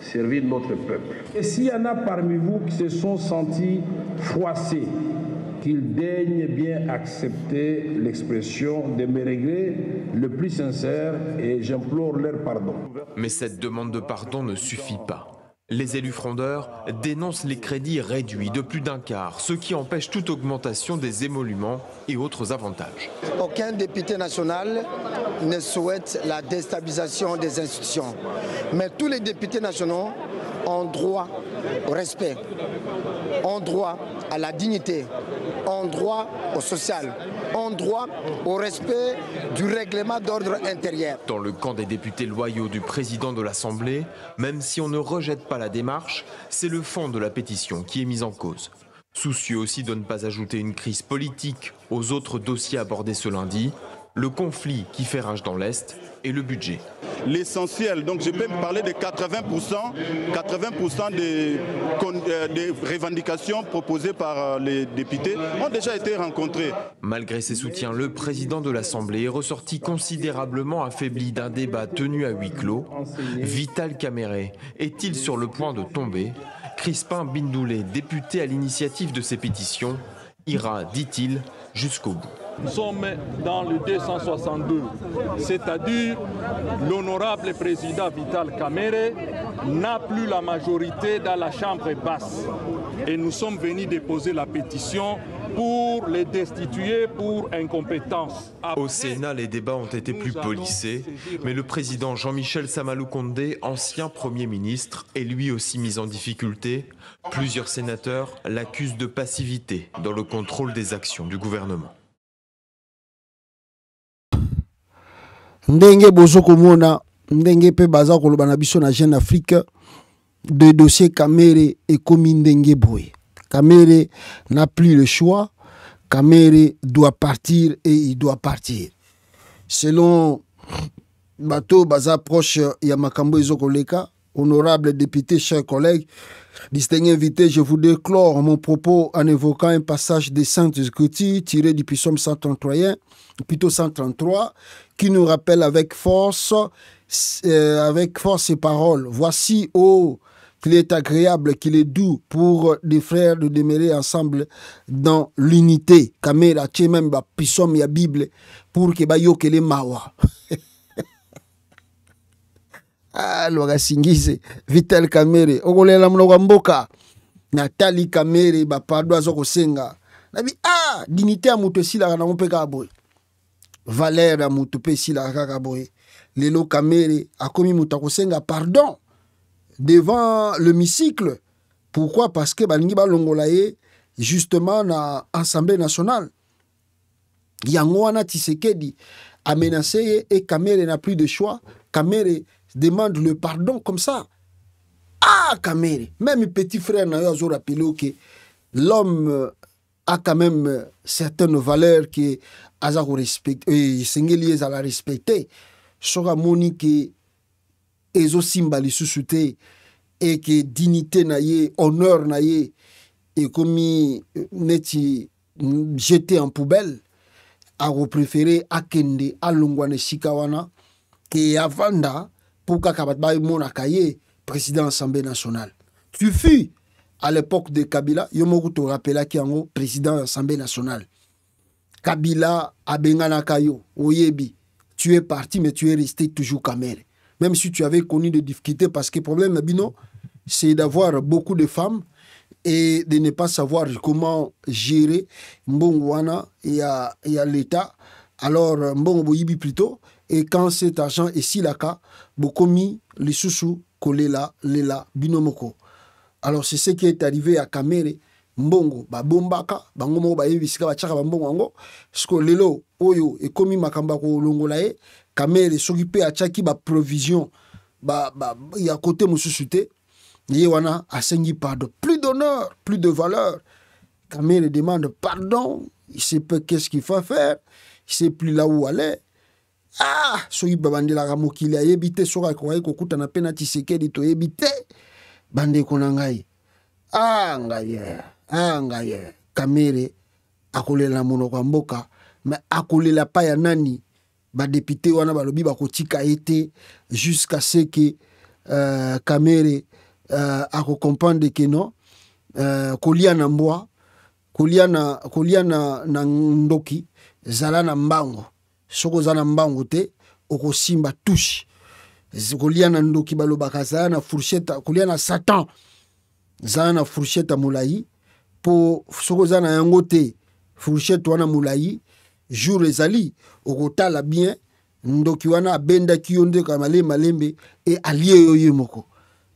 servir notre peuple. Et s'il y en a parmi vous qui se sont sentis froissés, qu'ils daignent bien accepter l'expression de mes regrets le plus sincère et j'implore leur pardon. Mais cette demande de pardon ne suffit pas. Les élus frondeurs dénoncent les crédits réduits de plus d'un quart, ce qui empêche toute augmentation des émoluments et autres avantages. Aucun député national ne souhaite la déstabilisation des institutions. Mais tous les députés nationaux ont droit au respect, ont droit à la dignité, ont droit au social, ont droit au respect du règlement d'ordre intérieur. Dans le camp des députés loyaux du président de l'Assemblée, même si on ne rejette pas la démarche, c'est le fond de la pétition qui est mis en cause. Soucieux aussi de ne pas ajouter une crise politique aux autres dossiers abordés ce lundi, le conflit qui fait rage dans l'Est et le budget. L'essentiel, donc je peux me parler de 80% des revendications proposées par les députés ont déjà été rencontrées. Malgré ses soutiens, le président de l'Assemblée est ressorti considérablement affaibli d'un débat tenu à huis clos. Vital Kamerhe est-il sur le point de tomber? Crispin Bindoulé, député à l'initiative de ces pétitions, ira, dit-il, jusqu'au bout. Nous sommes dans le 262, c'est-à-dire l'honorable président Vital Kamerhe n'a plus la majorité dans la chambre basse. Et nous sommes venus déposer la pétition pour les destituer pour incompétence. Au Sénat, les débats ont été plus polissés, mais le président Jean-Michel Samalou Condé, ancien Premier ministre, est lui aussi mis en difficulté. Plusieurs sénateurs l'accusent de passivité dans le contrôle des actions du gouvernement. Ndenge bozoko mona ndenge pe baza koloba na biso na Jeune Afrique de dossier Kamerhe et komi ndenge boye. Kamerhe n'a plus le choix. Kamerhe doit partir et il doit partir. Selon bateau baza proche ya makambo ezokoleka, honorable député, chers collègues, distingué invité, je voudrais clore mon propos en évoquant un passage des Saintes Écritures tiré du psaume 133, qui nous rappelle avec force ces paroles. Voici, oh, qu'il est agréable, qu'il est doux pour des frères de demeurer ensemble dans l'unité. Kamera, tu même ba psaume ya Bible pour que ba yokele mawa. Ah, loga singise Vital Kamerhe okolela mnoga mboka Nathalie Kamerhe ba pardon azoko senga nabi ah dignité ya muto esila na mpeka boy valeur ya muto pe esila kaka boy lelo Kamerhe akomi muto akosenga pardon devant l'hémicycle. Pourquoi? Parce que balingi balongola ye justement na Assemblée nationale yango wana Tshisekedi a menacé et Kamerhe n'a plus de choix. Kamerhe demande le pardon comme ça. Ah, Kamerhe, même petit frère n'a pas rappelé que l'homme a quand même certaines valeurs que Azako respecte et Sengeli a la respecter. Sora monique ezo simbali susute et que dignité naie, honneur naie et comme neti jeté en poubelle a préféré akende alongwane shikawana que avanda pour qu'Akabatbaï Monakaye, président de l'Assemblée nationale. Tu fus à l'époque de Kabila, Yomoku te rappela qui est président de l'Assemblée nationale. Kabila Abenganakayo, Oyebi, tu es parti, mais tu es resté toujours Kamerhe. Même si tu avais connu des difficultés, parce que le problème, Nabino, c'est d'avoir beaucoup de femmes et de ne pas savoir comment gérer Mbongwana et à l'État. Alors, Mbongo Yibi plutôt. Et quand cet argent est si laka, bokomi les sous kolela lela binomoko. Alors c'est ce qui est arrivé à Kamerhe. Mbongo ba bombaka bangomo ba yebisika ba chaka mbongo ngo sko lelo oyo e komi makamba ko longola e Kamerhe s'occuper a chaki ba provision ba ya côté mususute ye wana asengi pardon, plus d'honneur, plus de valeur. Kamerhe demande pardon, il sait pas qu'est-ce qu'il faut faire, il sait plus là où aller. Ah, soyi babandela ramokili ayebite soka kwaye kokuta na pena Tshisekedi to yebite bande konangai. Ah ngaye Kamerhe akolela monoko mboka mais akolela pa ya nani ba député wana balobi ba kotika été jusqu'à ce que Kamere comprendre que non kolia na mbwa kolia na ndoki zala na mbango soko zala mbango te okosimba touche kolia na ndoki balobaka zala na fourchette kolia na satan zala na fourchette molai po soko zala na yango te fourchette wana molai jour ezali okotala bien ndoki wana abendaki yo nde ka malembe e alie yo ye moko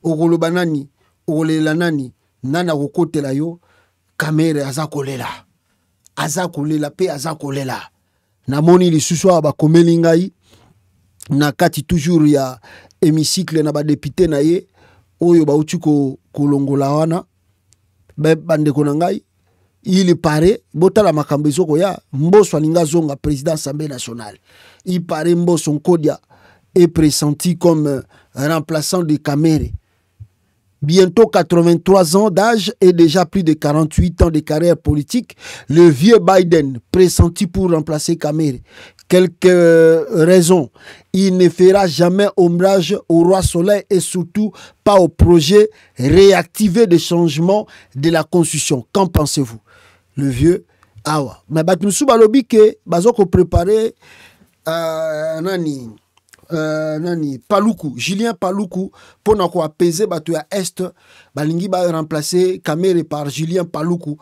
okoloba nani okolela nani nana kokotela yo Kamere aza kolela pe aza kolela namoni lisusu aba komeli ngai na kati toujours ya hémicycle na ba député na ye oyo bauti kolongola wana bandeko na ngai il paraît botala makambo ezoko ya Mbosso alinga zonga président Assemblée nationale il paraît Mbosso Nkodia est pressenti comme remplaçant de Kamere. Bientôt 83 ans d'âge et déjà plus de 48 ans de carrière politique, le vieux Biden pressenti pour remplacer Kamere. Quelques raisons. Il ne fera jamais ombrage au roi soleil et surtout pas au projet réactivé de changement de la constitution. Qu'en pensez-vous? Le vieux Awa. Mais Batmoussou Balobi que bazoko préparé nani Paluku, Julien Paluku pour na ko apaiser batu ya est balingi ba remplacer Kamere par Julien Paluku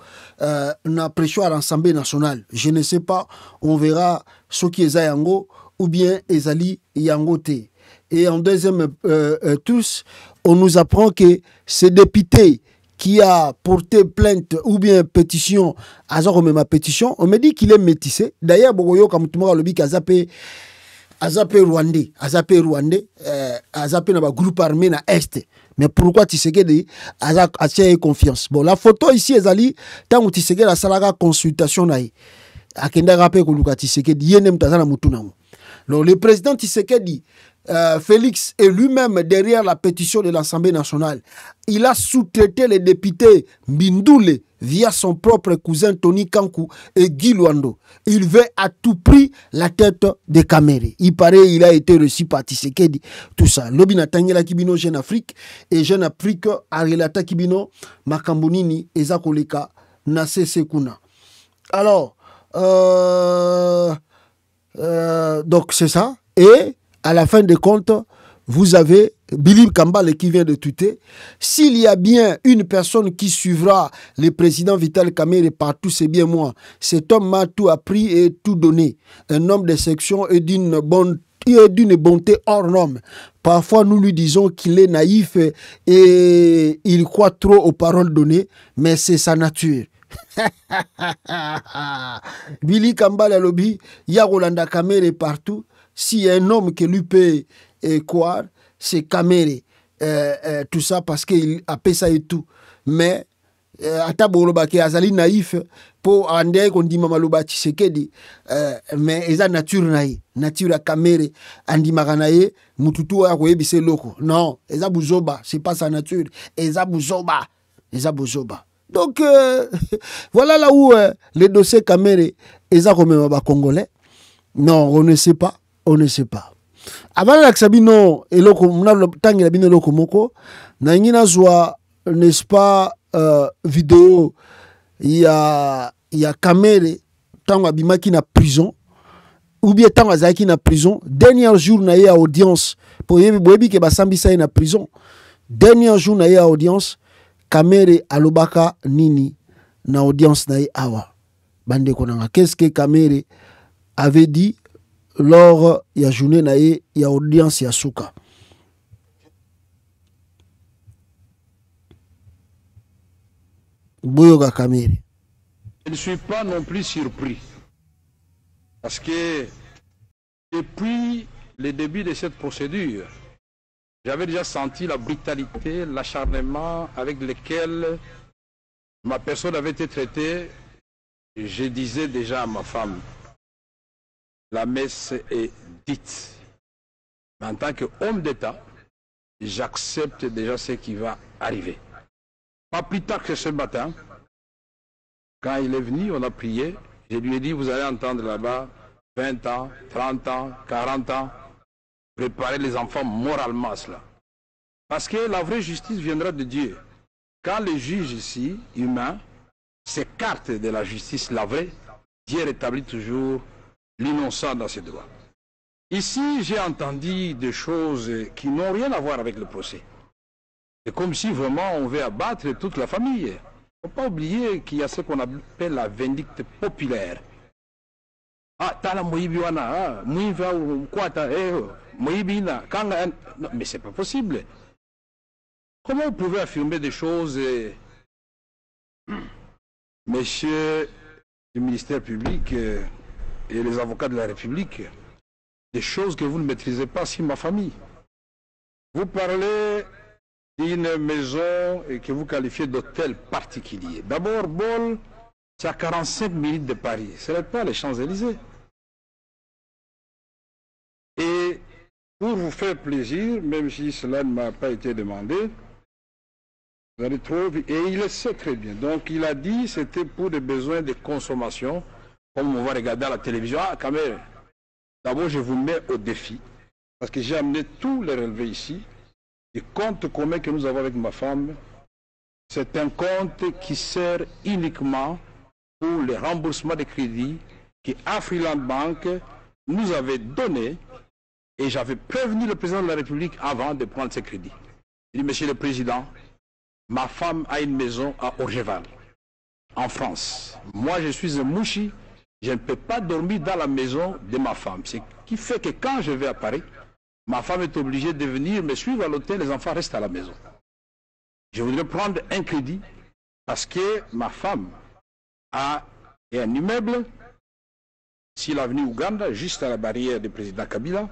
na pression à l'Assemblée nationale. Je ne sais pas, on verra ce qui est yango ou bien ezali yango te. Et en deuxième tous, on nous apprend que ce député qui a porté plainte ou bien pétition, ma pétition, on me dit qu'il est métissé. D'ailleurs, Bogoyo Kamutuma Lobi Kazape Rwandais, Azapé na ba groupe armé na Est. Mais pourquoi Tshisekedi a confiance? Bon, la photo ici ezali tant que Tshisekedi a salaga consultation naï. Akenda rappel ko luka Tshisekedi yenem tazana mutuna. Le président Tshisekedi Félix est lui-même derrière la pétition de l'Assemblée nationale. Il a sous-traité les députés Mbindoule via son propre cousin Tony Kankou et Guy Luando. Il veut à tout prix la tête de Kamere. Il paraît il a été reçu par Tshisekedi. Tout ça. Lobina Tangela Kibino Jeune Afrique et Jeune Afrique Arelata Kibino Makambonini Ezakoleka Nase Sekuna. Alors, donc c'est ça. Et à la fin des comptes, vous avez Billy Kambale qui vient de tweeter. S'il y a bien une personne qui suivra le président Vital Kamere partout, c'est bien moi. Cet homme m'a tout appris et tout donné. Un homme de section et d'une bonté hors norme. Parfois, nous lui disons qu'il est naïf et il croit trop aux paroles données, mais c'est sa nature. Billy Kambale lobby, Yagolanda Kamere partout. S'il y a un homme qui lui peut croire, c'est Kamere. Tout ça parce qu'il a fait ça et tout. Mais, Ataboloba qui azali naïf, pour André qu'on dit Mamaloba Tshisekedi, mais il a nature naïf. Nature à Kamere, Andi Maranaye, Mututu a Roebise Loko. Non, il a Bouzoba, c'est pas sa nature. Il a Bouzoba. Donc, voilà là où les dossiers Kamere, ils ont remis au Congolais. Non, on ne sait pas. On ne sait pas. Avant la Sabino et tangi la bino loko moko, na ingina zwa n'est-ce pas vidéo il y a Kamere tango abimaki na prison ou bien tango azaki na prison dernier jour na ya audience pour yebi ke basambisa na prison dernier jour na ya audience Kamere alobaka nini na audience na awa bande konanga qu'est-ce que Kamere avait dit lors de la journée naïe, il y a audience ya Souka. Boyoga Kamere. Je ne suis pas non plus surpris. Parce que depuis le début de cette procédure, j'avais déjà senti la brutalité, l'acharnement avec lequel ma personne avait été traitée. Je disais déjà à ma femme, la messe est dite. Mais en tant qu'homme d'État, j'accepte déjà ce qui va arriver. Pas plus tard que ce matin, quand il est venu, on a prié. Je lui ai dit, vous allez entendre là-bas 20 ans, 30 ans, 40 ans. Préparez les enfants moralement à cela. Parce que la vraie justice viendra de Dieu. Quand les juges ici, humains, s'écartent de la justice, la vraie, Dieu rétablit toujours l'innocent dans ses droits. Ici, j'ai entendu des choses qui n'ont rien à voir avec le procès. C'est comme si vraiment on veut abattre toute la famille. Il ne faut pas oublier qu'il y a ce qu'on appelle la vindicte populaire. Ah, tala moyibiwana, moyiva ou quoi, moyibina, non, mais c'est pas possible. Comment vous pouvez affirmer des choses, messieurs du ministère public et les avocats de la République, des choses que vous ne maîtrisez pas sur ma famille? Vous parlez d'une maison que vous qualifiez d'hôtel particulier. D'abord, Bol, c'est à 45 minutes de Paris. Ce n'est pas les Champs-Élysées. Et pour vous faire plaisir, même si cela ne m'a pas été demandé, vous allez trouver, et il le sait très bien. Donc il a dit que c'était pour des besoins de consommation, comme on va regarder à la télévision. Ah, quand même, d'abord je vous mets au défi, parce que j'ai amené tous les relevés ici. Le compte commun que nous avons avec ma femme, c'est un compte qui sert uniquement pour le remboursement des crédits que Afriland Bank nous avait donné, et j'avais prévenu le président de la République avant de prendre ces crédits. Il dit, Monsieur le Président, ma femme a une maison à Orgeval, en France. Moi, je suis un mouchi, je ne peux pas dormir dans la maison de ma femme. Ce qui fait que quand je vais à Paris, ma femme est obligée de venir me suivre à l'hôtel, les enfants restent à la maison. Je voudrais prendre un crédit parce que ma femme a un immeuble sur l'avenue Ouganda, juste à la barrière du président Kabila,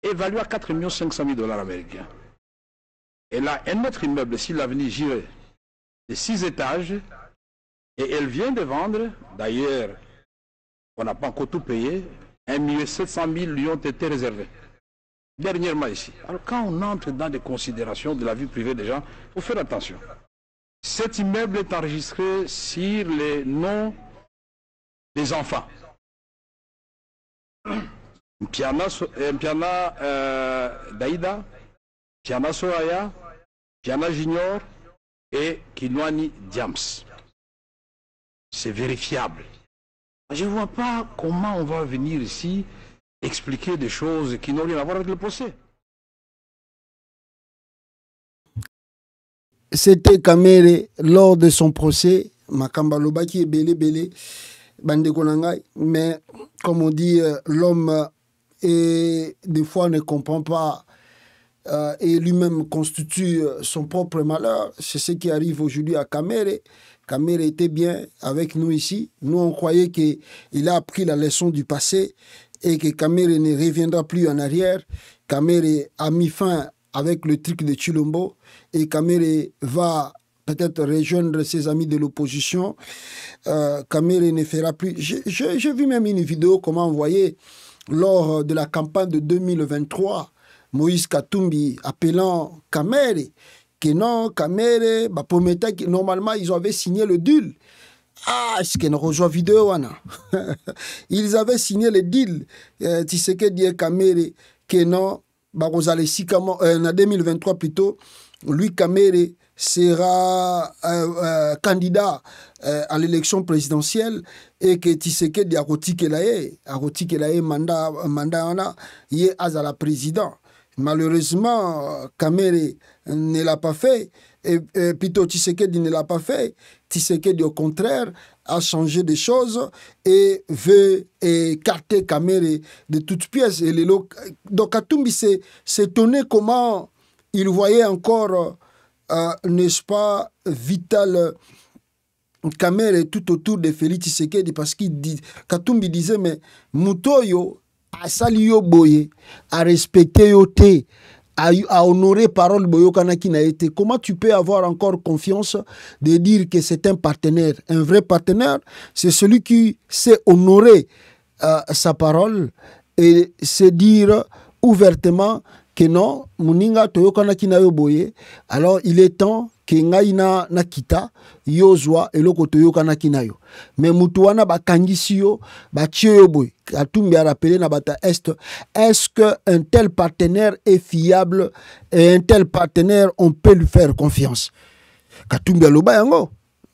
évalué à 4 500 000 $ américains. Elle a un autre immeuble sur l'avenue Giré de 6 étages et elle vient de vendre, d'ailleurs, on n'a pas encore tout payé, 1 700 000 lui ont été réservés. Dernièrement ici. Alors quand on entre dans des considérations de la vie privée des gens, il faut faire attention. Cet immeuble est enregistré sur les noms des enfants. Piana Daïda, Piana Soraya, Piana Junior et Kinwani Diams. C'est vérifiable. Je ne vois pas comment on va venir ici expliquer des choses qui n'ont rien à voir avec le procès. C'était Kamere lors de son procès. Makamba Lobaki est belé, Bande Konangai. Mais comme on dit, l'homme des fois ne comprend pas et lui-même constitue son propre malheur. C'est ce qui arrive aujourd'hui à Kamere. Kamere était bien avec nous ici. Nous, on croyait qu'il a appris la leçon du passé et que Kamere ne reviendra plus en arrière. Kamere a mis fin avec le truc de Chilombo et Kamere va peut-être rejoindre ses amis de l'opposition. Kamere ne fera plus... J'ai vu même une vidéo comment on voyait lors de la campagne de 2023 Moïse Katumbi appelant Kamere que non, Kamere, normalement ils avaient signé le deal. Ah, est-ce qu'on rejoint vidéo, ils avaient signé le deal. Tu sais que dit Kamere que non, en 2023 plutôt, lui Kamere sera candidat à l'élection présidentielle et que Tshisekedi a Kelaye mandat yé azala président. Malheureusement, Kamere ne l'a pas fait, et plutôt Tshisekedi ne l'a pas fait. Tshisekedi au contraire a changé des choses et veut écarter Kamere de toutes pièces. Et donc Katumbi s'est étonné comment il voyait encore, n'est-ce pas, Vital Kamere tout autour de Félix Tshisekedi, parce Katumbi disait, mais Mutoyo a sali yo boye, a respecté yo te, a honoré parole boyo kanaki na été. Comment tu peux avoir encore confiance de dire que c'est un partenaire? Un vrai partenaire, c'est celui qui sait honorer sa parole et se dire ouvertement que non, Muninga toyo kanaki na yo boye. Alors il est temps ke ngai na kita yozwa eloko toyoka na kinayo mais mutu wana bakangisi yo batie yo boy Katumbi a rappelé na bata est-ce que un tel partenaire est fiable et un tel partenaire on peut lui faire confiance. Katumbi aloba yango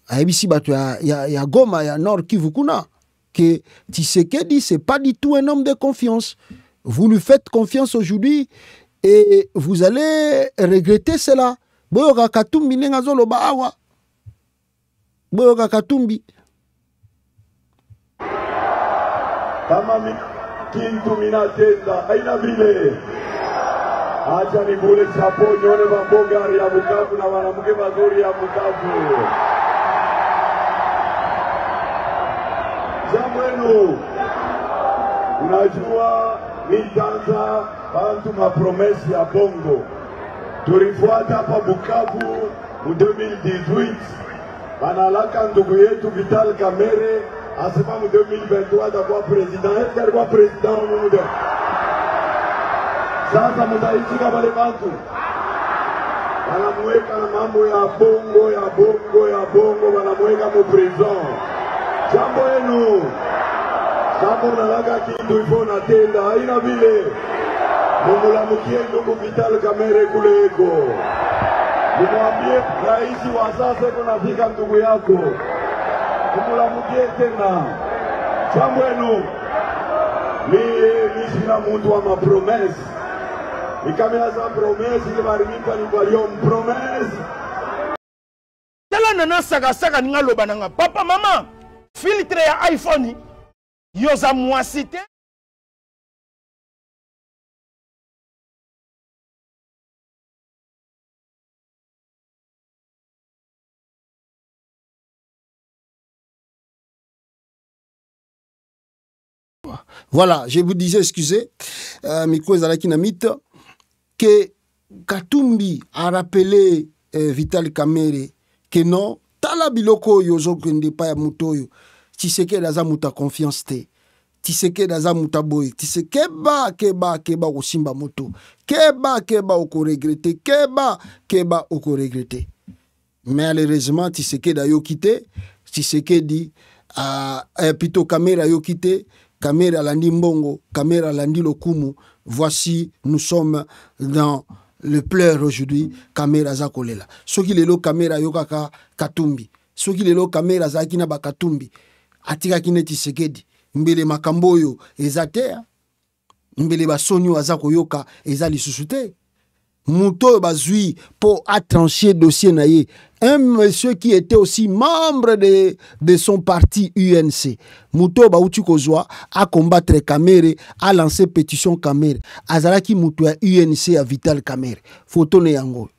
ayebisi bato ya Goma ya Nord Kivu kuna que Tshisekedi c'est pas du tout un homme de confiance. Vous lui faites confiance aujourd'hui et vous allez regretter cela. Boyoka Katumbi nenga zoloba awa. Boyoka Katumbi. Kama kintu minatenda aina vile. Acha nivule chapo nyone mabogari ya Bukavu na wanamke mazuri ya Bukavu. Jambo lenu. Unajua nitanza bantu mapromesi ya bongo. Tulifuata hapa Bukavu mu 2018. Banalaka ndugu yetu Vital Kamerhe asema mu 2023 atakuwa president. Est-ce alikuwa president muda? Sasa mutaichika wale bantu. Wanamweka na mambo ya bongo wanamweka mu prison. Jambo yenu. Kama unalaga kitu hivyo natenda haina vile. Mumulamukie ndugu Vital Kamerhe kule eko. Mumwambie rais wa sasa kunafika ndugu yako. Mumulamukie tena. Jambo yenu. Mimi sina mtu wa mapromesi. Nikamela za promesi ile marimipa ni kwa hiyo promesi. Tala nana saka ngaloba nanga papa mama filtre ya iPhone yoza mwasite. Voilà, je vous disais, excusez, Miko Zalaki Namit, que Katumbi a rappelé Vital Kamerhe que non, tala biloko yozo kende pa ya mutoyo, Tshisekedi aza muta confiance te, Tshisekedi aza muta boy, Tshisekedi keba osimba moto, keba oko regrette, keba oko regrette. Mais malheureusement, Tshisekedi a yo quitté, Tshisekedi plutôt Kamerhe a yo quitté, Kamerhe alandi mbongo, Kamerhe alandi lokumu. Voici, nous sommes dans le pleur aujourd'hui. Kamerhe aza kolela. Soki lelo Kamerhe ayokaka Katumbi. Soki lelo Kamerhe azaki na ba Katumbi. Atika kine Tshisekedi. Mbele makamboyo ezate. Mbele basonyo aza koyoka eza lisusu te. Muto bazui pour trancher dossier naye. Un monsieur qui était aussi membre de son parti UNC. Muto Bauti Kozwa a combattre Kamerhe, a lancé pétition Kamerhe. Azalaki Muto ya UNC à Vital Kamerhe. Photo ne yango.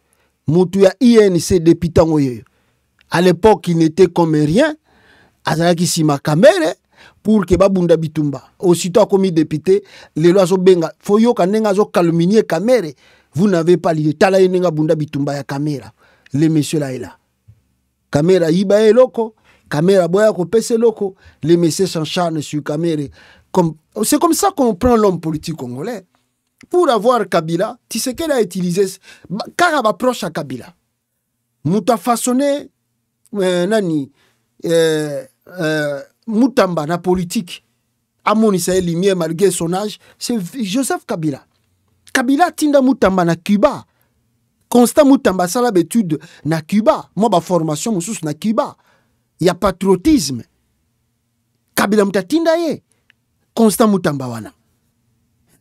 Muto ya UNC depuis tango yoyo. À l'époque, il n'était comme rien. Azalaki Sima Kamerhe pour que Babunda Bitumba. Aussitôt commis député, les lois sont benga. Foyo kanenga zo calomnier Kamerhe. Vous n'avez pas l'idée. Tala yenenga Bunda Bitumba ya Kamerhe. Les messieurs là et là. Kamerhe iba e loko. Kamerhe boya ko pese loko. Les messieurs s'encharnent sur Kamerhe. C'est comme ça qu'on prend l'homme politique congolais. Pour avoir Kabila, Tshisekedi a utilisé Karaba proche à Kabila. Mouta façonné nani Moutamba na politique. Amoni sa lumière malgré son âge, c'est Joseph Kabila. Kabila tinda Moutamba na Cuba. Constant Moutamba sala l'étude na Cuba. Moi ba formation moussous na Cuba. Il y a patriotisme. Kabila mutatinda ye. Constant Moutamba wana.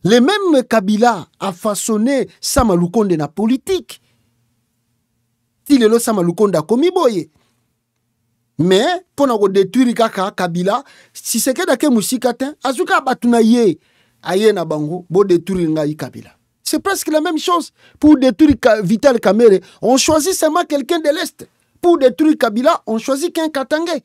Le même Kabila a façonné Sama Lukonde na politique. Il est là Sama Lukonde a commis boye. Mais pour nous détruire kaka Kabila, si c'est que d'ake musikatin, azuka batuna ye aye na bango bo détruire ngai Kabila. C'est presque la même chose. Pour détruire Vital Kamerhe, on choisit seulement quelqu'un de l'Est. Pour détruire Kabila, on choisit qu'un Katangé.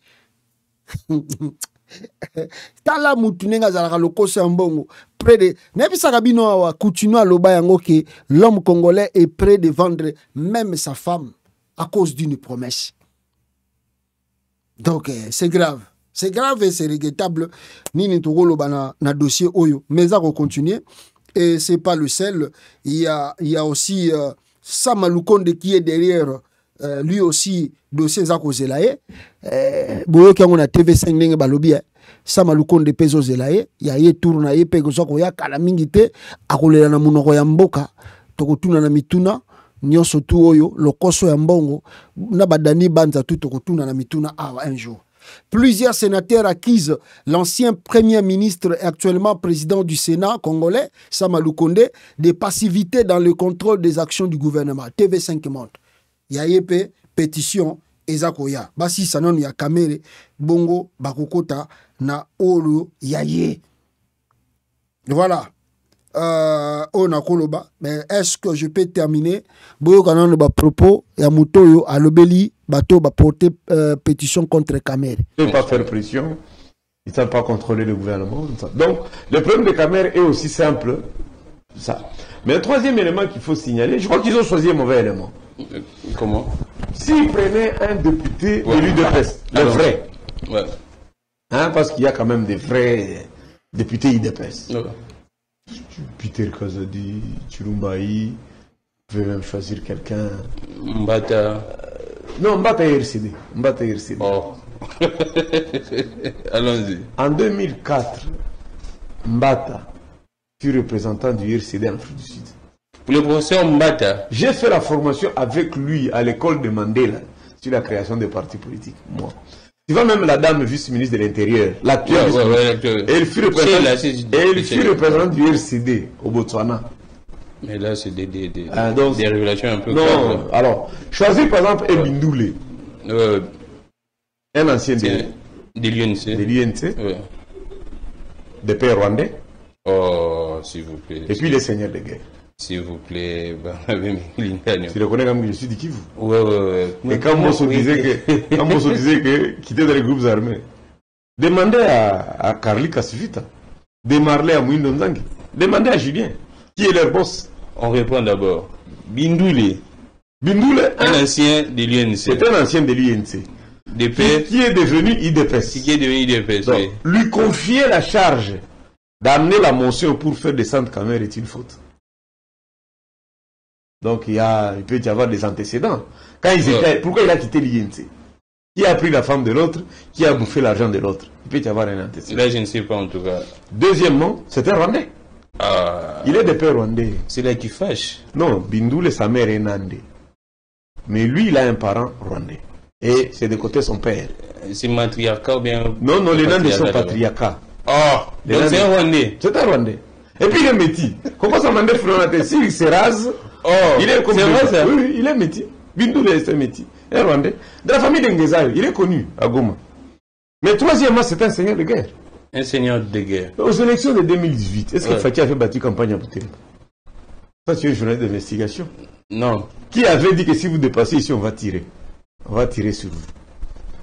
Tala mutunenga zalaka lokoso ya mbongo près de nebisa kabino awa continue à loba yango que l'homme congolais est prêt de vendre même sa femme à cause d'une promesse. Donc c'est grave et c'est regrettable nini tokolo bana na dossier oyo mais ça va continuer et c'est pas le seul, il y a aussi Sama Lukonde qui est derrière lui aussi dossier za kozela ye boyo kango na TV5 ndenge balobi Sama Lukonde pezo zela ye ya ye tourna ye pe kozwa ko ya kala mingi te akolela na munoko ya mboka tokotuna na mituna nyonso tu oyo lokoso ya mbongo na badani banza tu tokotuna na mituna awa un jour. Plusieurs sénateurs accusent l'ancien premier ministre et actuellement président du Sénat congolais, Sama Lukonde, de passivité dans le contrôle des actions du gouvernement. TV5 montre. Yayepe, pétition, ezakoya. Basi sanon ya kamere, bongo, bakokota, na olu yaye. Voilà. On a koloba, mais est-ce que je peux terminer? Boyo kanon ba propos, ya mutoyo, alobeli, bateau va porter pétition contre Kamere. Ils ne peuvent pas faire pression, ils ne savent pas contrôler le gouvernement. Donc, le problème de Kamere est aussi simple. Ça. Mais un troisième élément qu'il faut signaler, je crois qu'ils ont choisi un mauvais élément. Comment? S'ils prenaient un député de l'UDPS, le vrai, hein, parce qu'il y a quand même des vrais députés UDPS. Peter Kazadi, Chirumbaï, pouvez même choisir quelqu'un. Mbata. Non, Mbata est RCD. Mbata est RCD. Oh. Allons-y. En 2004, Mbata fut représentant du RCD en Afrique du Sud. Pour le professeur Mbata, j'ai fait la formation avec lui à l'école de Mandela sur la création des partis politiques. Moi. Tu vois même la dame vice-ministre de l'Intérieur, l'actuelle vice-ministre. Elle fut représentante du RCD au Botswana. Mais là, c'est des révélations un peu non, graves. Alors, choisir par exemple Ebindoulé, un ancien de l'UNC, des pères rwandais. Oh, s'il vous plaît. Et puis les seigneurs de guerre. S'il vous plaît, tu le connais comme je suis du Kivu. Ouais. Et quand Mosso disait que quitter dans les groupes armés, demandez à Carly Kassivita, demandez à Mouindo Nzangi, demandez à Julien, qui est leur boss. On répond d'abord. Bindoulé. Bindoulé, un ancien de l'UNC. C'est un ancien de l'UNC. Qui est devenu IDPS. Qui est devenu IDPS, oui. Lui confier la charge d'amener la motion pour faire descendre Kamere est une faute. Donc il peut y avoir des antécédents. Quand ils étaient, pourquoi il a quitté l'INC? Qui a pris la femme de l'autre? Qui a bouffé l'argent de l'autre? Il peut y avoir un antécédent. Là, je ne sais pas en tout cas. Deuxièmement, c'est un Rwandais. Il est de père rwandais. C'est là qui fâche. Non, Bindoulé, sa mère est nandé. Mais lui, il a un parent rwandais. Et c'est de côté son père. C'est matriarcat ou bien... Non, les Nandés sont patriarcat. Donc c'est un Rwandais. C'est un Rwandais. Et puis il est métis. Comment ça m'a dit s'il se rase, il est comme... C'est vrai ça? Oui, il est métis. Bindoulé, c'est métis. Un Rwandais. De la famille d'Engezayo, il est connu à Goma. Mais troisièmement, c'est un seigneur de guerre. Un seigneur de guerre. Aux élections de 2018, est-ce que Faki avait battu campagne à Boutem? Ça, c'est une journée d'investigation. Non. Qui avait dit que si vous dépassez ici, on va tirer? On va tirer sur vous.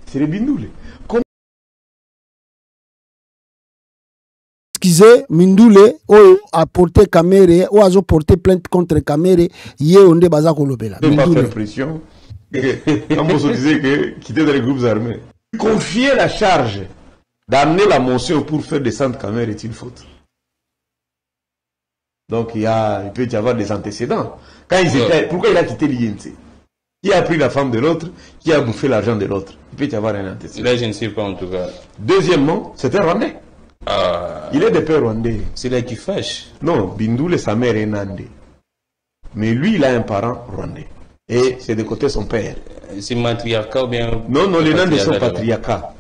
C'est les Bindoulé. Excusez, Mindoulé, a porté Kamere, ou a porté plainte contre Kamere, yé onde baza kolobela. Ne pas faire pression. Amoso disait que quitter dans les groupes armés. Confier la charge d'amener la motion pour faire descendre Kamere est une faute. Donc il peut y avoir des antécédents. Quand ils étaient, pourquoi il a quitté l'INC? Qui a pris la femme de l'autre? Qui a bouffé l'argent de l'autre? Il peut y avoir un antécédent. Là, je ne sais pas en tout cas. Deuxièmement, c'est un Rwandais. Il est de père rwandais. C'est là qui fâche. Non, Bindoulé, sa mère est nandé. Mais lui, il a un parent rwandais. Et c'est de côté son père. C'est matriarcat ou bien... Non, les Nandés sont patriarcat.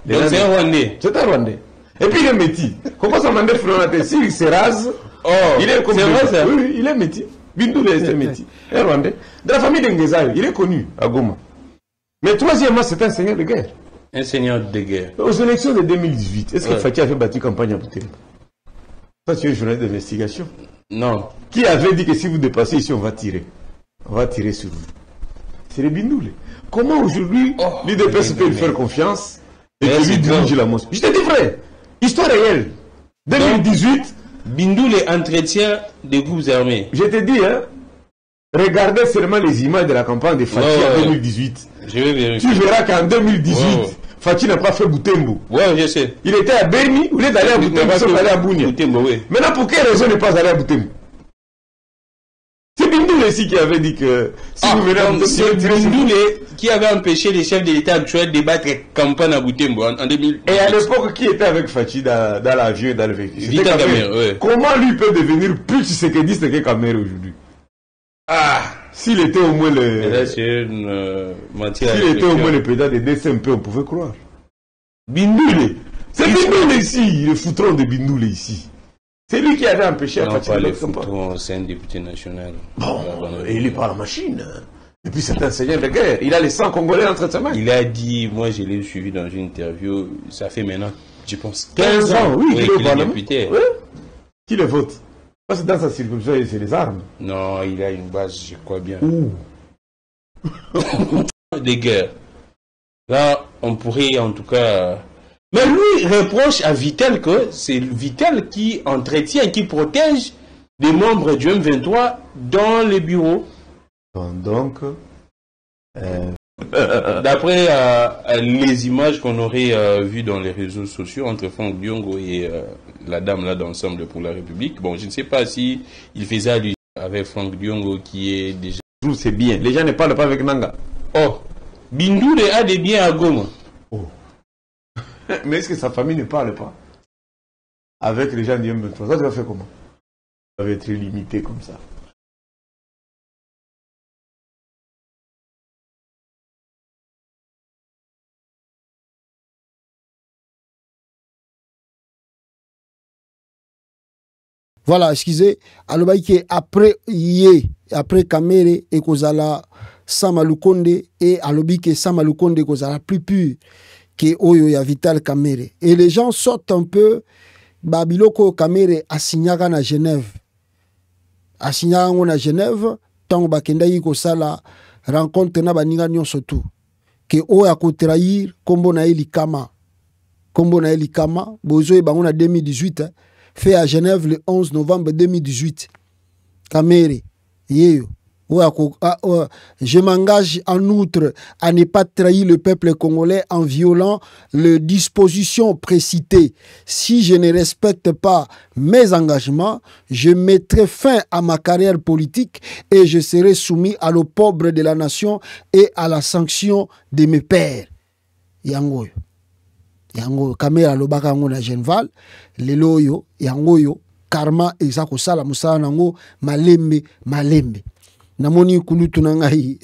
Donc c'est un Rwandais. C'est un Rwandais. Et puis il est métis. Comment ça m'a dit s'il se rase, il est comme... C'est vrai ça? Oui, il est métis. Bindoulé, c'est métis. Un Rwandais. De la famille d'Engezayo, il est connu à Goma. Mais troisièmement, c'est un seigneur de guerre. Un seigneur de guerre. Aux élections de 2018, est-ce que Faki avait battu campagne à Boutem? Ça, c'est une journée d'investigation. Non. Qui avait dit que si vous dépassez ici, on va tirer? On va tirer sur vous. C'est les Bindoulé. Comment aujourd'hui l'UDPS peut lui faire confiance et que lui dirige la motion? Je te dis vrai, histoire réelle. 2018, Bindoulé entretient des groupes armés. Je te dis, hein, regardez seulement les images de la campagne de Faki en 2018. Je vais vérifier. Tu verras qu'en 2018, Faki n'a pas fait Boutembo. Ouais, je sais. Il était à Beni, il est allé à Boutembo, il est allé à Bounia. Boutembo, oui. Maintenant, pour quelle raison ne pas aller à Boutembo? C'est Bindoulé. Bindoulé ici qui avait dit que... C'est Bindoulé qui avait empêché les chefs de l'État actuel de battre campagne à Boutembo en 2000. Et à l'époque, qui était avec Fachi dans l'avion et dans le véhicule? Vital Kamerhe, ouais. Comment lui peut devenir plus Tshisekedi que Kamerhe aujourd'hui? S'il était au moins le... S'il était au moins le président de DCMP, on pouvait croire. Bindoulé. C'est Bindoulé ici, le foutron de Bindoulé ici. C'est lui qui avait empêché à Fachi. Non, pas le foutron, c'est un député national. Bon, il est pas la machine. Et puis c'est un seigneur de guerre. Il a les 100 Congolais entre ses mains. Il a dit, moi je l'ai suivi dans une interview, ça fait maintenant, je pense, 15 ans, oui, qu'il est député. Oui. Qui le vote? Parce que dans sa circonscription, c'est les armes. Non, il a une base, je crois bien. Des guerres. Là, on pourrait en tout cas... Mais lui reproche à Vital que c'est Vital qui entretient, qui protège des membres du M23 dans les bureaux. Donc, d'après les images qu'on aurait vues dans les réseaux sociaux entre Franck Diongo et la dame là d'Ensemble pour la République, bon, je ne sais pas si il faisait allusion avec Franck Diongo qui est déjà... C'est bien, les gens ne parlent pas avec Nanga. Oh, Bindoulé a des biens à Goma. Oh. Mais est-ce que sa famille ne parle pas avec les gens du M23? Ça, tu vas faire comment? Ça va être limité comme ça. Voilà, excusez. Alors, après Kamerhe et Kozala Samalukonde et alobi que Samalukonde Kozala plus pur que Oyo ya Vital Kamerhe. Et les gens sortent un peu. Babiloko Kamerhe a signé à Genève. A signé à Genève. Tant bakenda yi kosala rencontre na baninga nyonso tout. Que Oyo a trahir kombo na elikama. Kombo na elikama. Bozo e bango na 2018. Fait à Genève le 11 novembre 2018. Kamerhe, je m'engage en outre à ne pas trahir le peuple congolais en violant les dispositions précitées. Si je ne respecte pas mes engagements, je mettrai fin à ma carrière politique et je serai soumis à l'opprobre de la nation et à la sanction de mes pairs. Yangoyo. Yango Kamerhe alobaka yango na Genval lelo oyo yango yo karma eza kosala musala nango malembe namoni kulutu na ngai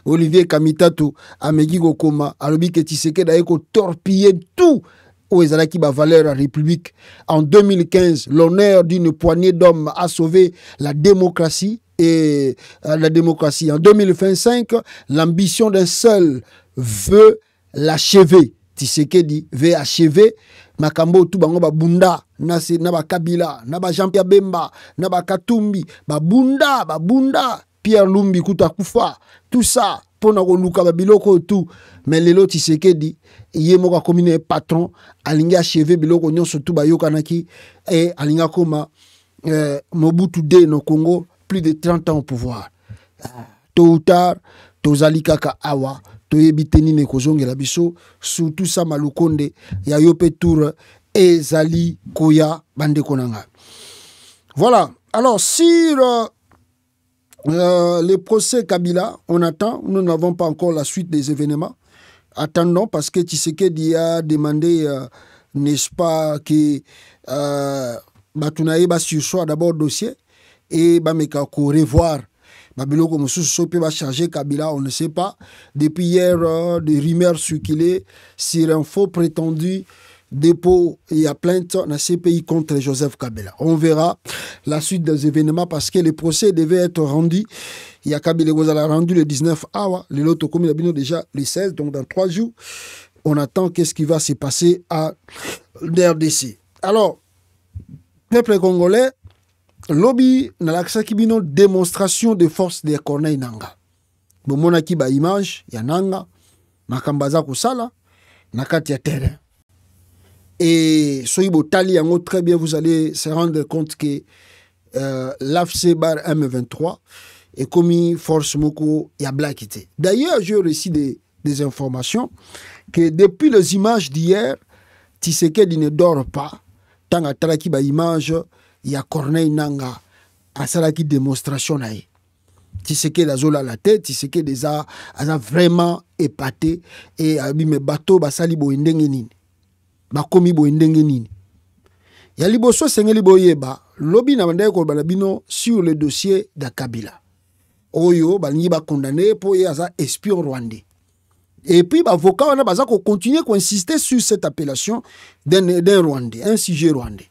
Olivier Kamitatu ameki kokoma alobi ke Tshisekedi aye ko torpiller tout oyo ezalaki ba valeur à République. En 2015 l'honneur d'une poignée d'hommes a sauvé la démocratie et la démocratie. En 2025 l'ambition d'un seul veut l'achever. Tshisekedi veut achever makambo tout bango babunda na ba Kabila na ba Jean-Pierre Bemba na ba Katumbi babunda Pierre Lumbi kutakufa tout ça pour na koluka babiloko tout. Mais lelo Tshisekedi ye moko komine patron alinga achever biloko nyonso tout bayokanaki et alinga koma Mobutu de no Congo plus de 30 ans au pouvoir. Tôt ou tard tozali kaka awa toyebiteni kozongela biso surtout Samalukonde ya yope tour ezali koya bandeko nanga. Voilà. Alors sur le procès Kabila, on attend, nous n'avons pas encore la suite des événements. Attendons parce que Tshisekedi a demandé n'est-ce pas que batunaye ba sursoir d'abord dossier et ba meka ko revoir Babiloko Moussou peut charger Kabila, on ne sait pas. Depuis hier, des rumeurs circulaient sur un faux prétendu dépôt et à plainte dans CPI contre Joseph Kabila. On verra la suite des événements parce que le procès devait être rendu. Il y a Kabila qui a rendu le 19 août, le lot comme il a déjà le 16, donc dans 3 jours. On attend qu'est-ce qui va se passer à l'RDC. Alors, peuple congolais, lobby na laksa kibino démonstration de force de Corneille Nanga. Bomona ki ba image ya Nanga makambaza kusala na kati ya terrain. Et soyi botali yango très bien, vous allez se rendre compte que l'AFC bar M23 est commis force moko ya blackité. D'ailleurs, j'ai reçu des informations que depuis les images d'hier, Tshisekedi ne dort pas tant à talaki ba image. Il y a Corneille Nanga à salaki démonstration naïe. Tshisekedi azola la tête, Tshisekedi a vraiment épaté et mais bateau basali boendenge nini. Bakomi boendenge nini. Ya liboso sengeli boyeba lobi na bandaye ko balabino sur le dossier de Kabila. Oyo balingi ba condamné pour y aza espion rwandais. Et puis l'avocat on a baza ko continuer ko insister sur cette appellation d'un Rwandais, un sujet rwandais.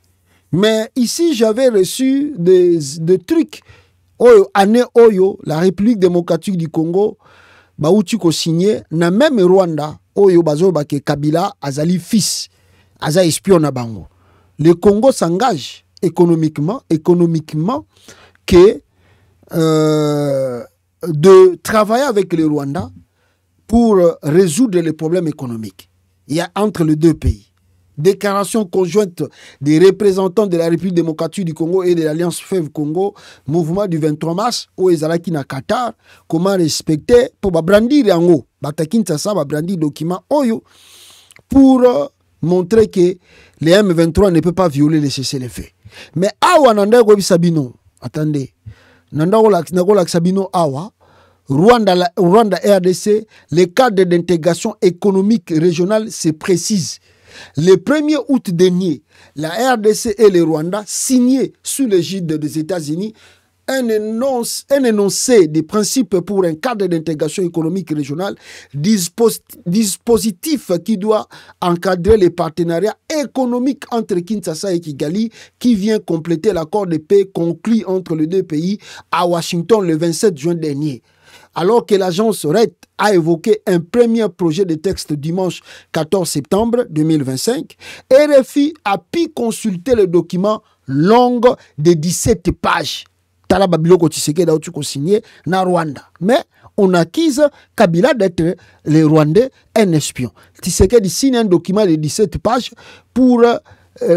Mais ici j'avais reçu des trucs Oyo, année Oyo, la République démocratique du Congo, Baouti ko signé, na même Rwanda, Oyo bazo bake Kabila, azali fils, aza espion na bango. Le Congo s'engage économiquement que de travailler avec le Rwanda pour résoudre les problèmes économiques. Il y a entre les deux pays. Déclaration conjointe des représentants de la République démocratique du Congo et de l'Alliance FEV Congo, mouvement du 23 mars, où ils allaient na Qatar, comment respecter, pour brandir en haut, Batakintsasa, brandir document Oyo, pour montrer que les M23 ne peuvent pas violer les cessez-le-feu. Mais Awa Nanda Gobi Sabino, attendez, Nanda Gobi Sabino Awa, Rwanda RDC, les cadres d'intégration économique régionale se précisent. Le 1er août dernier, la RDC et le Rwanda signaient sous l'égide des États-Unis un énoncé des principes pour un cadre d'intégration économique régionale, dispositif qui doit encadrer les partenariats économiques entre Kinshasa et Kigali, qui vient compléter l'accord de paix conclu entre les deux pays à Washington le 27 juin dernier. Alors que l'agence RED a évoqué un premier projet de texte dimanche 14 septembre 2025, RFI a pu consulter le document long de 17 pages. Talababiloko Tshisekedi a signé na Rwanda. Mais on accuse Kabila d'être le Rwandais un espion. Tshisekedi signe un document de 17 pages pour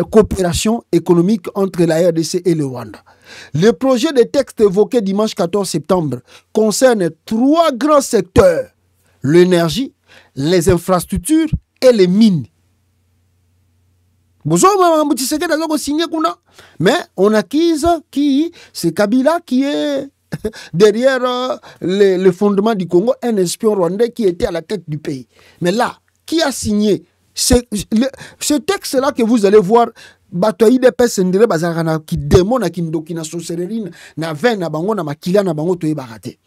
coopération économique entre la RDC et le Rwanda. Le projet de texte évoqué dimanche 14 septembre concerne 3 grands secteurs: l'énergie, les infrastructures et les mines. Mais on accuse qui c'est Kabila qui est derrière le fondement du Congo, un espion rwandais qui était à la tête du pays. Mais là, qui a signé ce texte-là que vous allez voir? Qui démon qui na vin na bango na makila na bango to barate.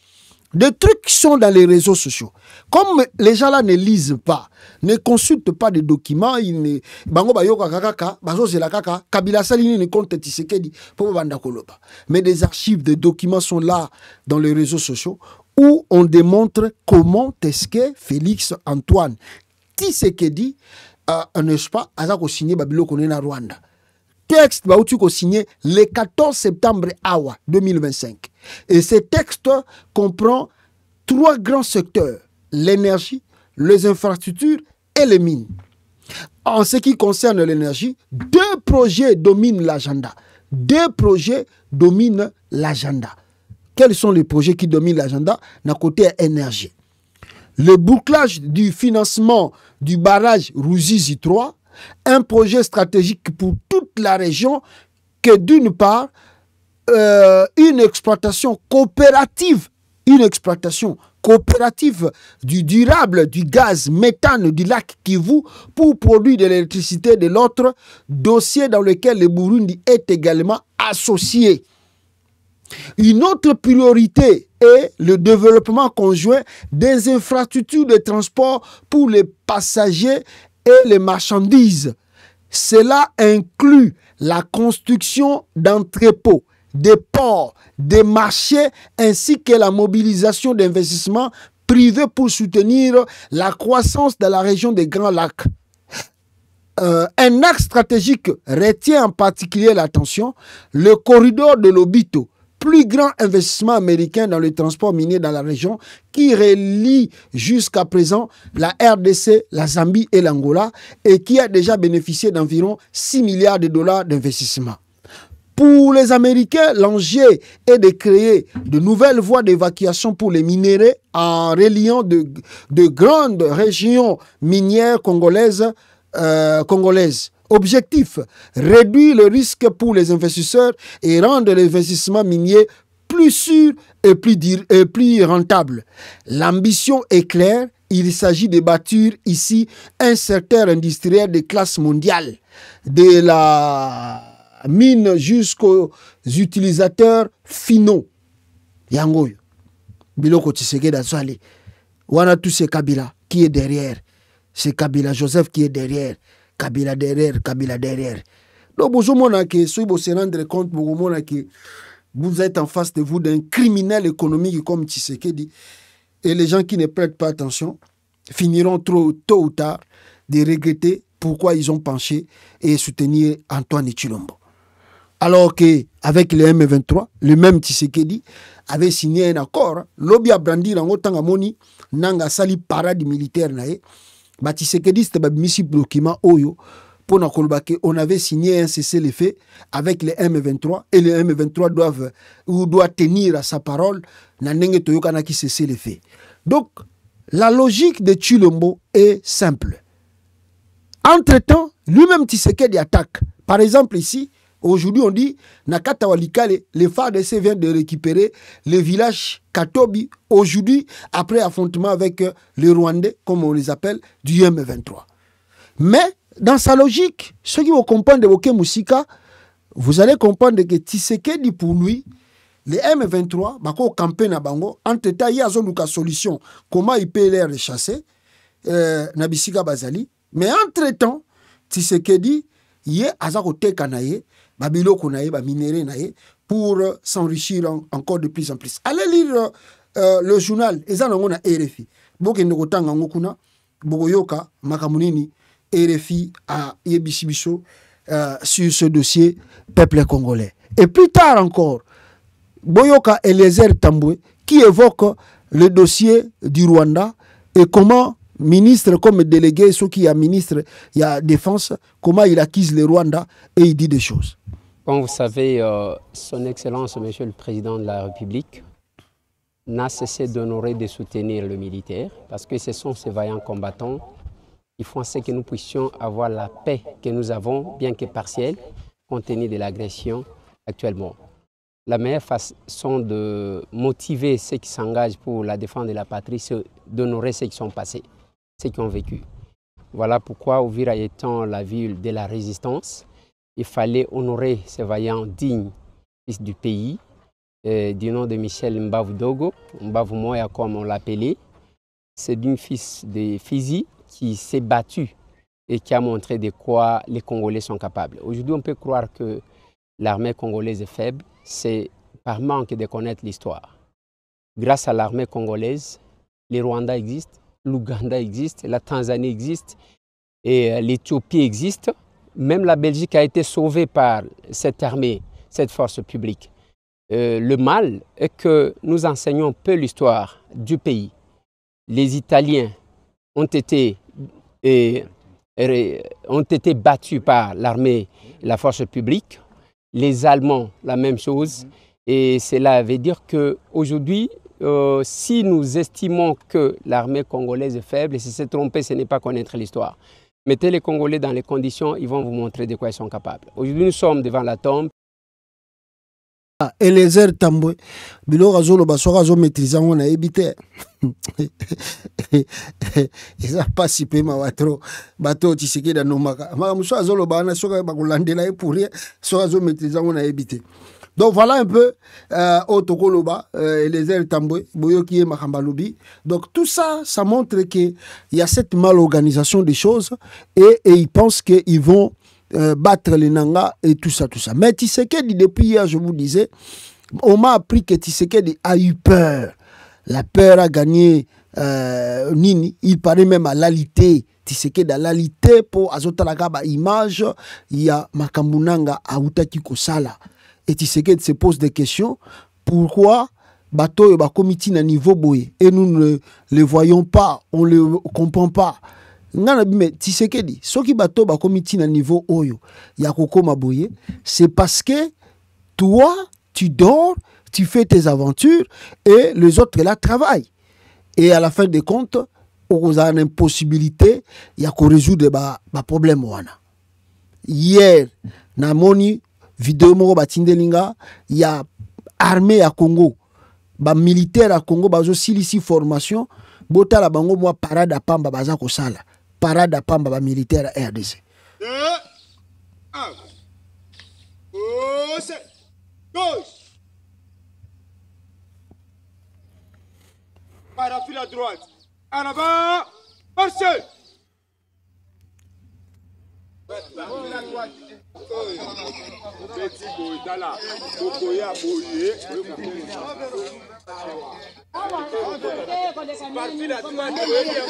Des trucs qui sont dans les réseaux sociaux. Comme les gens là ne lisent pas, ne consultent pas des documents, ils ne bango bayoka kakaka, bazo zela kaka, Kabila salini ne compte Tshisekedi pour banda koloba. Mais des archives de documents sont là dans les réseaux sociaux où on démontre comment est-ce que Félix Antoine Tshisekedi n'est-ce pas, a signé Babilo Konena Rwanda. Texte Baoutuko signé le 14 septembre 2025. Et ce texte comprend 3 grands secteurs: l'énergie, les infrastructures et les mines. En ce qui concerne l'énergie, 2 projets dominent l'agenda. 2 projets dominent l'agenda. Quels sont les projets qui dominent l'agenda? D'un côté, énergie. Le bouclage du financement du barrage Ruzizi 3, un projet stratégique pour toute la région, que d'une part, une exploitation coopérative du durable du gaz méthane du lac Kivu pour produire de l'électricité, de l'autre, dossier dans lequel le Burundi est également associé. Une autre priorité est le développement conjoint des infrastructures de transport pour les passagers et les marchandises. Cela inclut la construction d'entrepôts, des ports, des marchés ainsi que la mobilisation d'investissements privés pour soutenir la croissance de la région des Grands Lacs. Un axe stratégique retient en particulier l'attention: le corridor de Lobito, plus grand investissement américain dans le transport minier dans la région, qui relie jusqu'à présent la RDC, la Zambie et l'Angola, et qui a déjà bénéficié d'environ 6 milliards de dollars d'investissement. Pour les Américains, l'enjeu est de créer de nouvelles voies d'évacuation pour les minéraux en reliant de grandes régions minières congolaises. Objectif: réduire le risque pour les investisseurs et rendre l'investissement minier plus sûr et plus rentable. L'ambition est claire. Il s'agit de bâtir ici un secteur industriel de classe mondiale, de la mine jusqu'aux utilisateurs finaux. Yangoyo. Biloko Tshisekedi Azali. Wana tous ces Kabila qui est derrière. C'est Kabila Joseph qui est derrière. Kabila derrière, Kabila derrière. Donc, vous se rendre compte, vous êtes en face de vous d'un criminel économique comme Tshisekedi. Et les gens qui ne prêtent pas attention finiront tôt ou tard de regretter pourquoi ils ont penché et soutenir Antoine Tshilombo. Alors qu'avec le M23, le même Tshisekedi avait signé un accord. Lobby a brandi en autant à Moni, nanga sali parade militaire nae. Bah Tshisekedi c'était misi document oyo pour na kolbake on avait signé un cessez-le-feu avec le M23 et le M23 doit tenir à sa parole na nenge toyokana ki cessez-le-feu. Donc la logique de Tshilombo est simple. Entre-temps, lui-même Tshisekedi attaque. Par exemple ici, aujourd'hui on dit Nakata Walikale, les FARDC viennent de récupérer le village Katobi aujourd'hui après affrontement avec les Rwandais, comme on les appelle, du M23. Mais dans sa logique, ceux qui vont comprendre de Woke Musika, vous allez comprendre que Tshisekedi pour lui, les M23, bako campé na bango, entre-temps, il y a une solution. Comment il peut les rechasser, Nabisika Bazali. Mais entre-temps, Tshisekedi, il y a azako tekanaye, babilo konaye, ba minéré naye, pour s'enrichir encore de plus en plus. Allez lire le journal, ezanango na RFI. Boke ndokotanga ngokuna, bogoyoka, makamunini, RFI à Yebisibiso sur ce dossier peuple congolais. Et plus tard encore, Boyoka Eliezer Tambwe qui évoque le dossier du Rwanda et comment ministre comme délégué, ce qui est ministre, il y a défense, comment il accuse le Rwanda et il dit des choses. Comme vous savez, son Excellence, Monsieur le Président de la République, n'a cessé d'honorer et de soutenir le militaire parce que ce sont ces vaillants combattants qui font ce que nous puissions avoir la paix que nous avons, bien que partielle, compte tenu de l'agression actuellement. La meilleure façon de motiver ceux qui s'engagent pour la défense de la patrie, c'est d'honorer ceux qui sont passés, ceux qui ont vécu. Voilà pourquoi, Uvira étant la ville de la résistance, il fallait honorer ces vaillants dignes fils du pays, du nom de Michel Mbavu Dogo, Mbavu Moya comme on l'appelait. C'est d'une fils de Fizi qui s'est battu et qui a montré de quoi les Congolais sont capables. Aujourd'hui, on peut croire que l'armée congolaise est faible, c'est par manque de connaître l'histoire. Grâce à l'armée congolaise, les Rwandais existent, l'Ouganda existe, la Tanzanie existe, et l'Éthiopie existe. Même la Belgique a été sauvée par cette armée, cette force publique. Le mal est que nous enseignons peu l'histoire du pays. Les Italiens ont été battus par l'armée et la force publique. Les Allemands, la même chose. Et cela veut dire qu'aujourd'hui, si nous estimons que l'armée congolaise est faible, et si c'est trompé, ce n'est pas connaître l'histoire. Mettez les Congolais dans les conditions, ils vont vous montrer de quoi ils sont capables. Aujourd'hui, nous sommes devant la tombe. Eliezer Tambwe, bilo razolo basoka zo maîtriser on a évité. Ils a pas si peu ma watro bato Tshisekedi no maka. Ma muso azolo bana soka bakulandela e pour rien, soka zo maîtriser on a évité. Donc voilà un peu Otokoloba, Eliezer Tambwe, Boyoki et Makambalobi. Donc tout ça, ça montre qu'il y a cette malorganisation des choses et ils pensent qu'ils vont battre les Nanga et tout ça. Mais Tshisekedi, depuis hier, je vous disais, on m'a appris que Tshisekedi a eu peur. La peur a gagné Nini. Il paraît même à l'alité. Tshisekedi a l'alité pour Azotalagaba image. Il y a Makambunanga à Outaki Kosala. Et Tshisekedi se pose des questions. Pourquoi Bato et Bakomiti na niveau boye et nous ne le voyons pas, on ne le comprend pas. Mais Tshisekedi, ce qui bato Bakomiti na niveau oyo, Yakoko Maboye, c'est parce que toi, tu dors, tu fais tes aventures et les autres là travaillent. Et à la fin des comptes, on a une impossibilité, il y a qu'on résoudre des problèmes. Hier, na moni vidéo moko batindelinga, il y a armée à Congo, ba militaire à Congo, bazo silisi formation, bota la bango moi parade à pamba baza ko sala. Parade à pamba ba militaire à RDC. 2 1 Pousse. Gauche. Parafile à droite. En avant. Marchez. Parafile à droite. Petit boy, Dala. Bokoya boye. Parfile à droite. À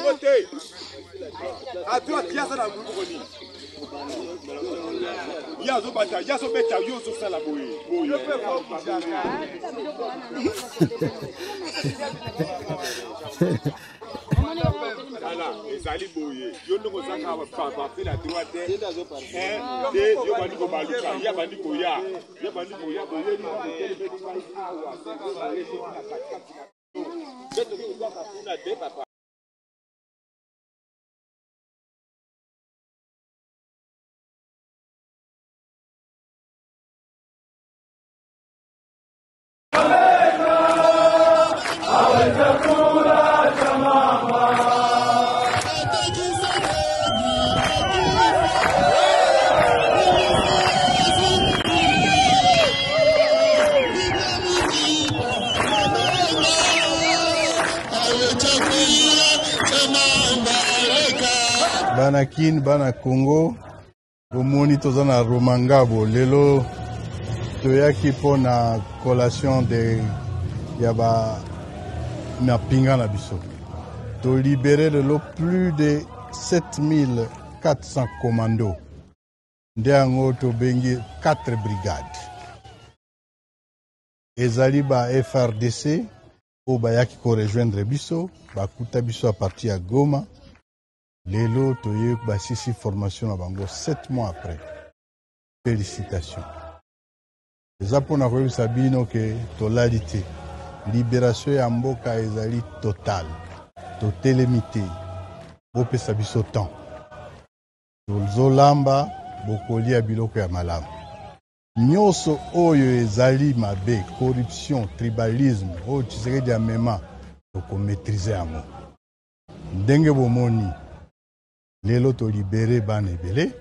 côté. À droite, il y a ça dans le groupe. Yazo bata, yazo beta, yazo sala boye. Voilà, les ali boye. Yo no kozaka ba fait la droite. De yo bandi ko baluka, ya bandi ko ya. Ya bandi ko ya boye ni ko Bana kin, bana Congo, bomoni toza na Romangabo, lelo toyaki po na collation de yaba na pinga na biso. To libéré lelo plus de 7400 commandos. Nde yango to bengi 4 brigades. Ezali ba FRDC o bayaki ko rejoindre biso, bakuta biso a partir à Goma. Lelo toye basisi formation à bango 7 mois après. Félicitations. Eza pona koyebisa bino ke tolali te. Libération ya mboka ezali totale. Totelemi te. Bopesa biso temps. Tozolamba bokolia biloko ya malamu. Nyonso oyo ezali mabe, corruption, tribalisme, oyo Tshisekedi amema, tokomaîtriser yango. Ndenge bomoni, lelo to libéré bana ebele,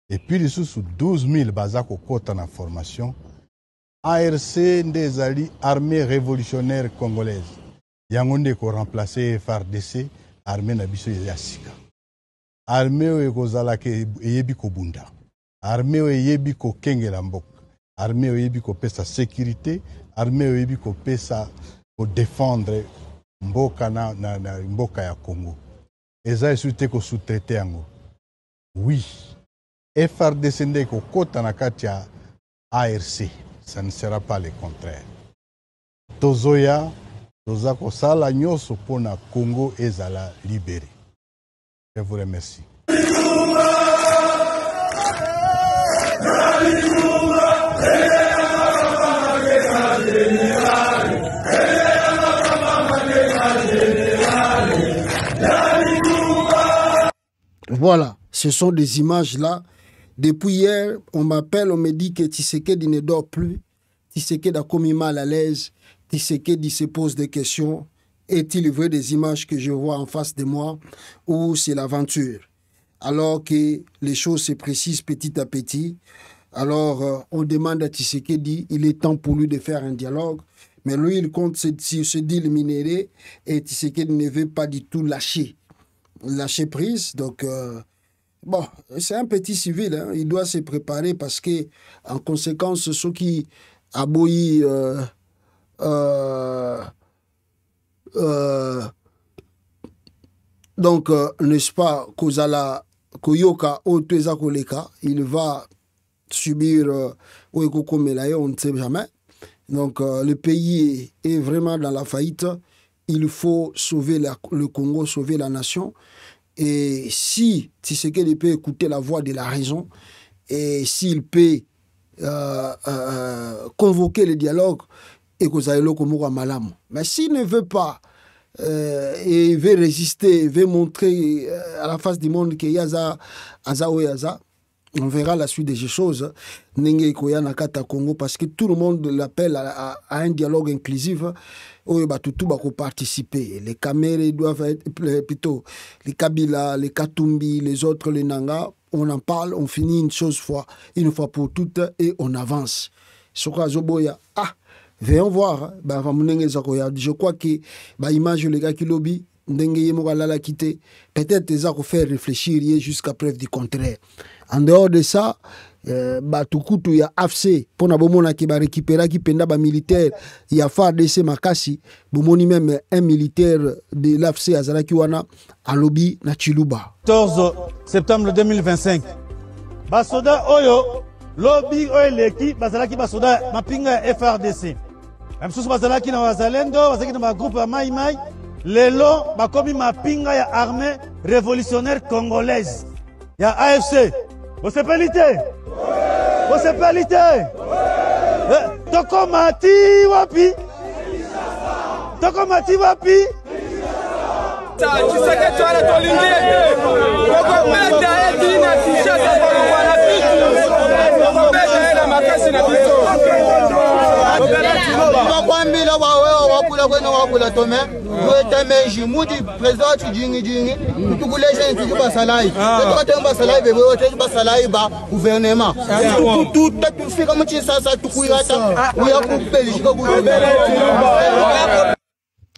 et puis lisusu 12 000 baza kokota na formation. ARC nde ezali armée révolutionnaire congolaise. Yango nde ko remplacer FARDC, armée na biso ya sika. Armée oyo ekozalaka eyebi kobunda. Armée oyo eyebi kokengela mboka. Armée oyo eyebi kopesa sécurité. Armée oyo eyebi kopesa ko défendre mboka na mboka ya Congo. Eza esu te ko sous-traiter yango. Oui. FARDC nde kokota na kati ya ARC. Ça ne sera pas le contraire. Tozoya, toza kosala nyonso pona Congo ezala libéré. Je vous remercie. Voilà, ce sont des images là. Depuis hier, on m'appelle, on me dit que Tshisekedi ne dort plus. Tshisekedi a commis mal à l'aise. Tshisekedi se pose des questions. Est-il vrai des images que je vois en face de moi ou c'est l'aventure? Alors que les choses se précisent petit à petit. Alors, on demande à Tshisekedi, il est temps pour lui de faire un dialogue. Mais lui, il compte se déliminer et Tshisekedi ne veut pas du tout lâcher prise. Donc, bon, c'est un petit civil, hein. Il doit se préparer parce que, en conséquence, ceux qui aboyent donc, n'est-ce pas, Kozala, Koyoka, Oteza Koleka, il va subir Oekokomelaye, on ne sait jamais. Donc, le pays est vraiment dans la faillite. Il faut sauver le Congo, sauver la nation. Et si Tshisekedi peut écouter la voix de la raison, et s'il peut convoquer le dialogue, et mais s'il ne veut pas, et veut résister, veut montrer à la face du monde qu'il y a Aza ou Yaza, On verra la suite des choses. Nenge Koya Nakata Congo, parce que tout le monde l'appelle à un dialogue inclusif. Où tout va participer. Les Kamere doivent être plutôt les Kabila, les Katumbi, les autres, les Nanga. On en parle, on finit une fois pour toutes et on avance. Venons voir. Je crois que l'image les gars qui lobby, peut-être ça va faire réfléchir jusqu'à preuve du contraire. En dehors de ça, batukutu ya AFC pour na bomona ki ba récupérer ki penda ba militaire ya FARDC makasi bomoni même un militaire de l'AFC azalaki wana à lobby na Chiluba 14 septembre 2025 basoda oyo lobby oyo leki bazalaki basoda mapinga ya FARDC même sous bazalaki na wazalendo bazalaki na ba groupe ya Mai Mai lelo bakomi mapinga ya armée révolutionnaire congolaise ya AFC. Vous sepelite? Vous sepelite? Toko mati wapi? Toko mati wapi?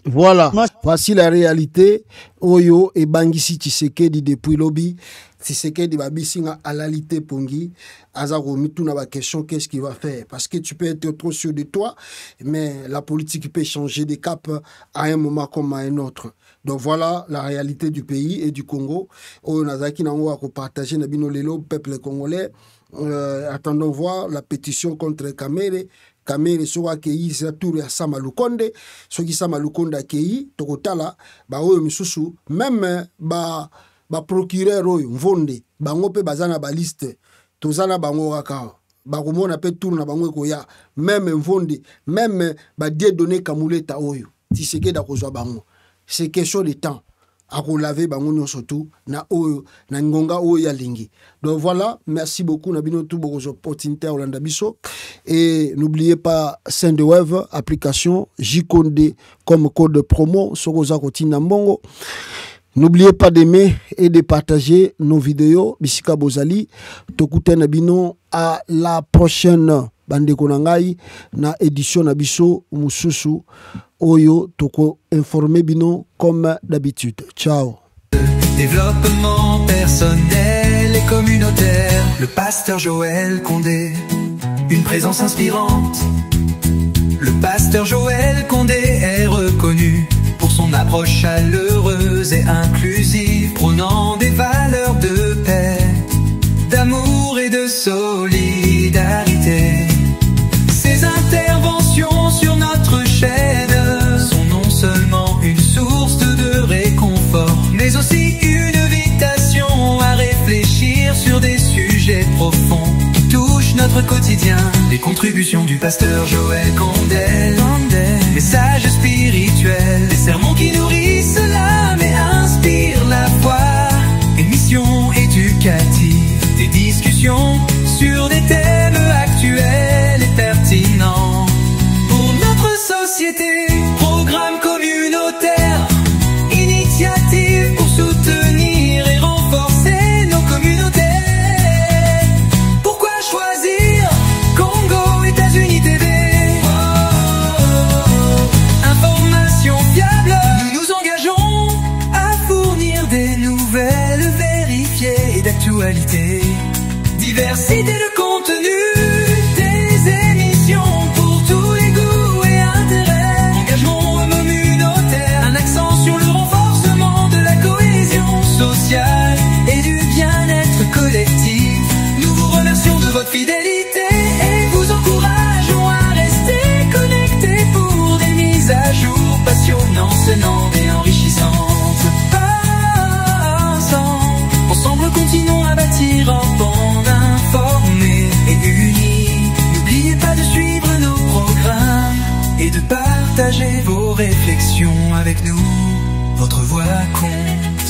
Voilà, voici la réalité. Oyo et Bangisi Tshisekedi depuis lobby. Tshisekedi babisinga à la lité pongi. Azaro mitou na ba question qu'est-ce qu'il va faire? Parce que tu peux être trop sûr de toi, mais la politique peut changer de cap à un moment comme à un autre. Donc voilà la réalité du pays et du Congo. Oyo nazaki nango a partager na bino lelo peuple congolais. Attendons voir la pétition contre Kamere. Kamere so akei sa tour ya Samalukonde soki Samalukonde akei tokotala ba oyo misusu même ba procureur oyo Mvonde bango pe bazana ba liste tozana bango kaka ba komona pe tour na bango koya même Mvonde même ba Dieudonné Kamuleta oyo Tshisekedi akozwa bango c'est question de temps ako laver bango nyonso surtout na oyo na ngonga oyo ya lingi. Donc voilà, merci beaucoup na bino tout beaucoup opportunité Olanda biso et n'oubliez pas Sendwave application Jikonde comme code promo sokoza kotina mbongo. N'oubliez pas d'aimer et de partager nos vidéos bisika bozali tokute na bino à la prochaine bande konangai na édition na biso mususu Oyo toko informé bino comme d'habitude. Ciao. Développement personnel et communautaire. Le pasteur Joël Condé, une présence inspirante. Le pasteur Joël Condé est reconnu pour son approche chaleureuse et inclusive, prônant des valeurs de paix, d'amour et de solidarité. Ses interventions sur notre chaîne sont non seulement une source de réconfort, mais aussi une invitation à réfléchir sur des sujets profonds qui touchent notre quotidien. Les contributions du pasteur Joël Condé, messages spirituels, des sermons qui nourrissent l'âme et inspirent la foi, émissions éducatives, des discussions sur des thèmes actuels et pertinents pour notre société. Programme communautaire, initiative pour soutenir et renforcer nos communautés. Pourquoi choisir Congo États-Unis TV? Information fiable, nous nous engageons à fournir des nouvelles vérifiées et d'actualité. Diversité de contenu, des émissions pour tous les goûts et intérêts. Engagement communautaire, un accent sur le renforcement de la cohésion sociale et du bien-être collectif. Nous vous remercions de votre fidélité et vous encourageons à rester connectés pour des mises à jour passionnantes, sonnantes et enrichissantes. Ensemble, continuons à bâtir un bande informé et uni. N'oubliez pas de suivre nos programmes et de partager vos réflexions avec nous. Votre voix compte.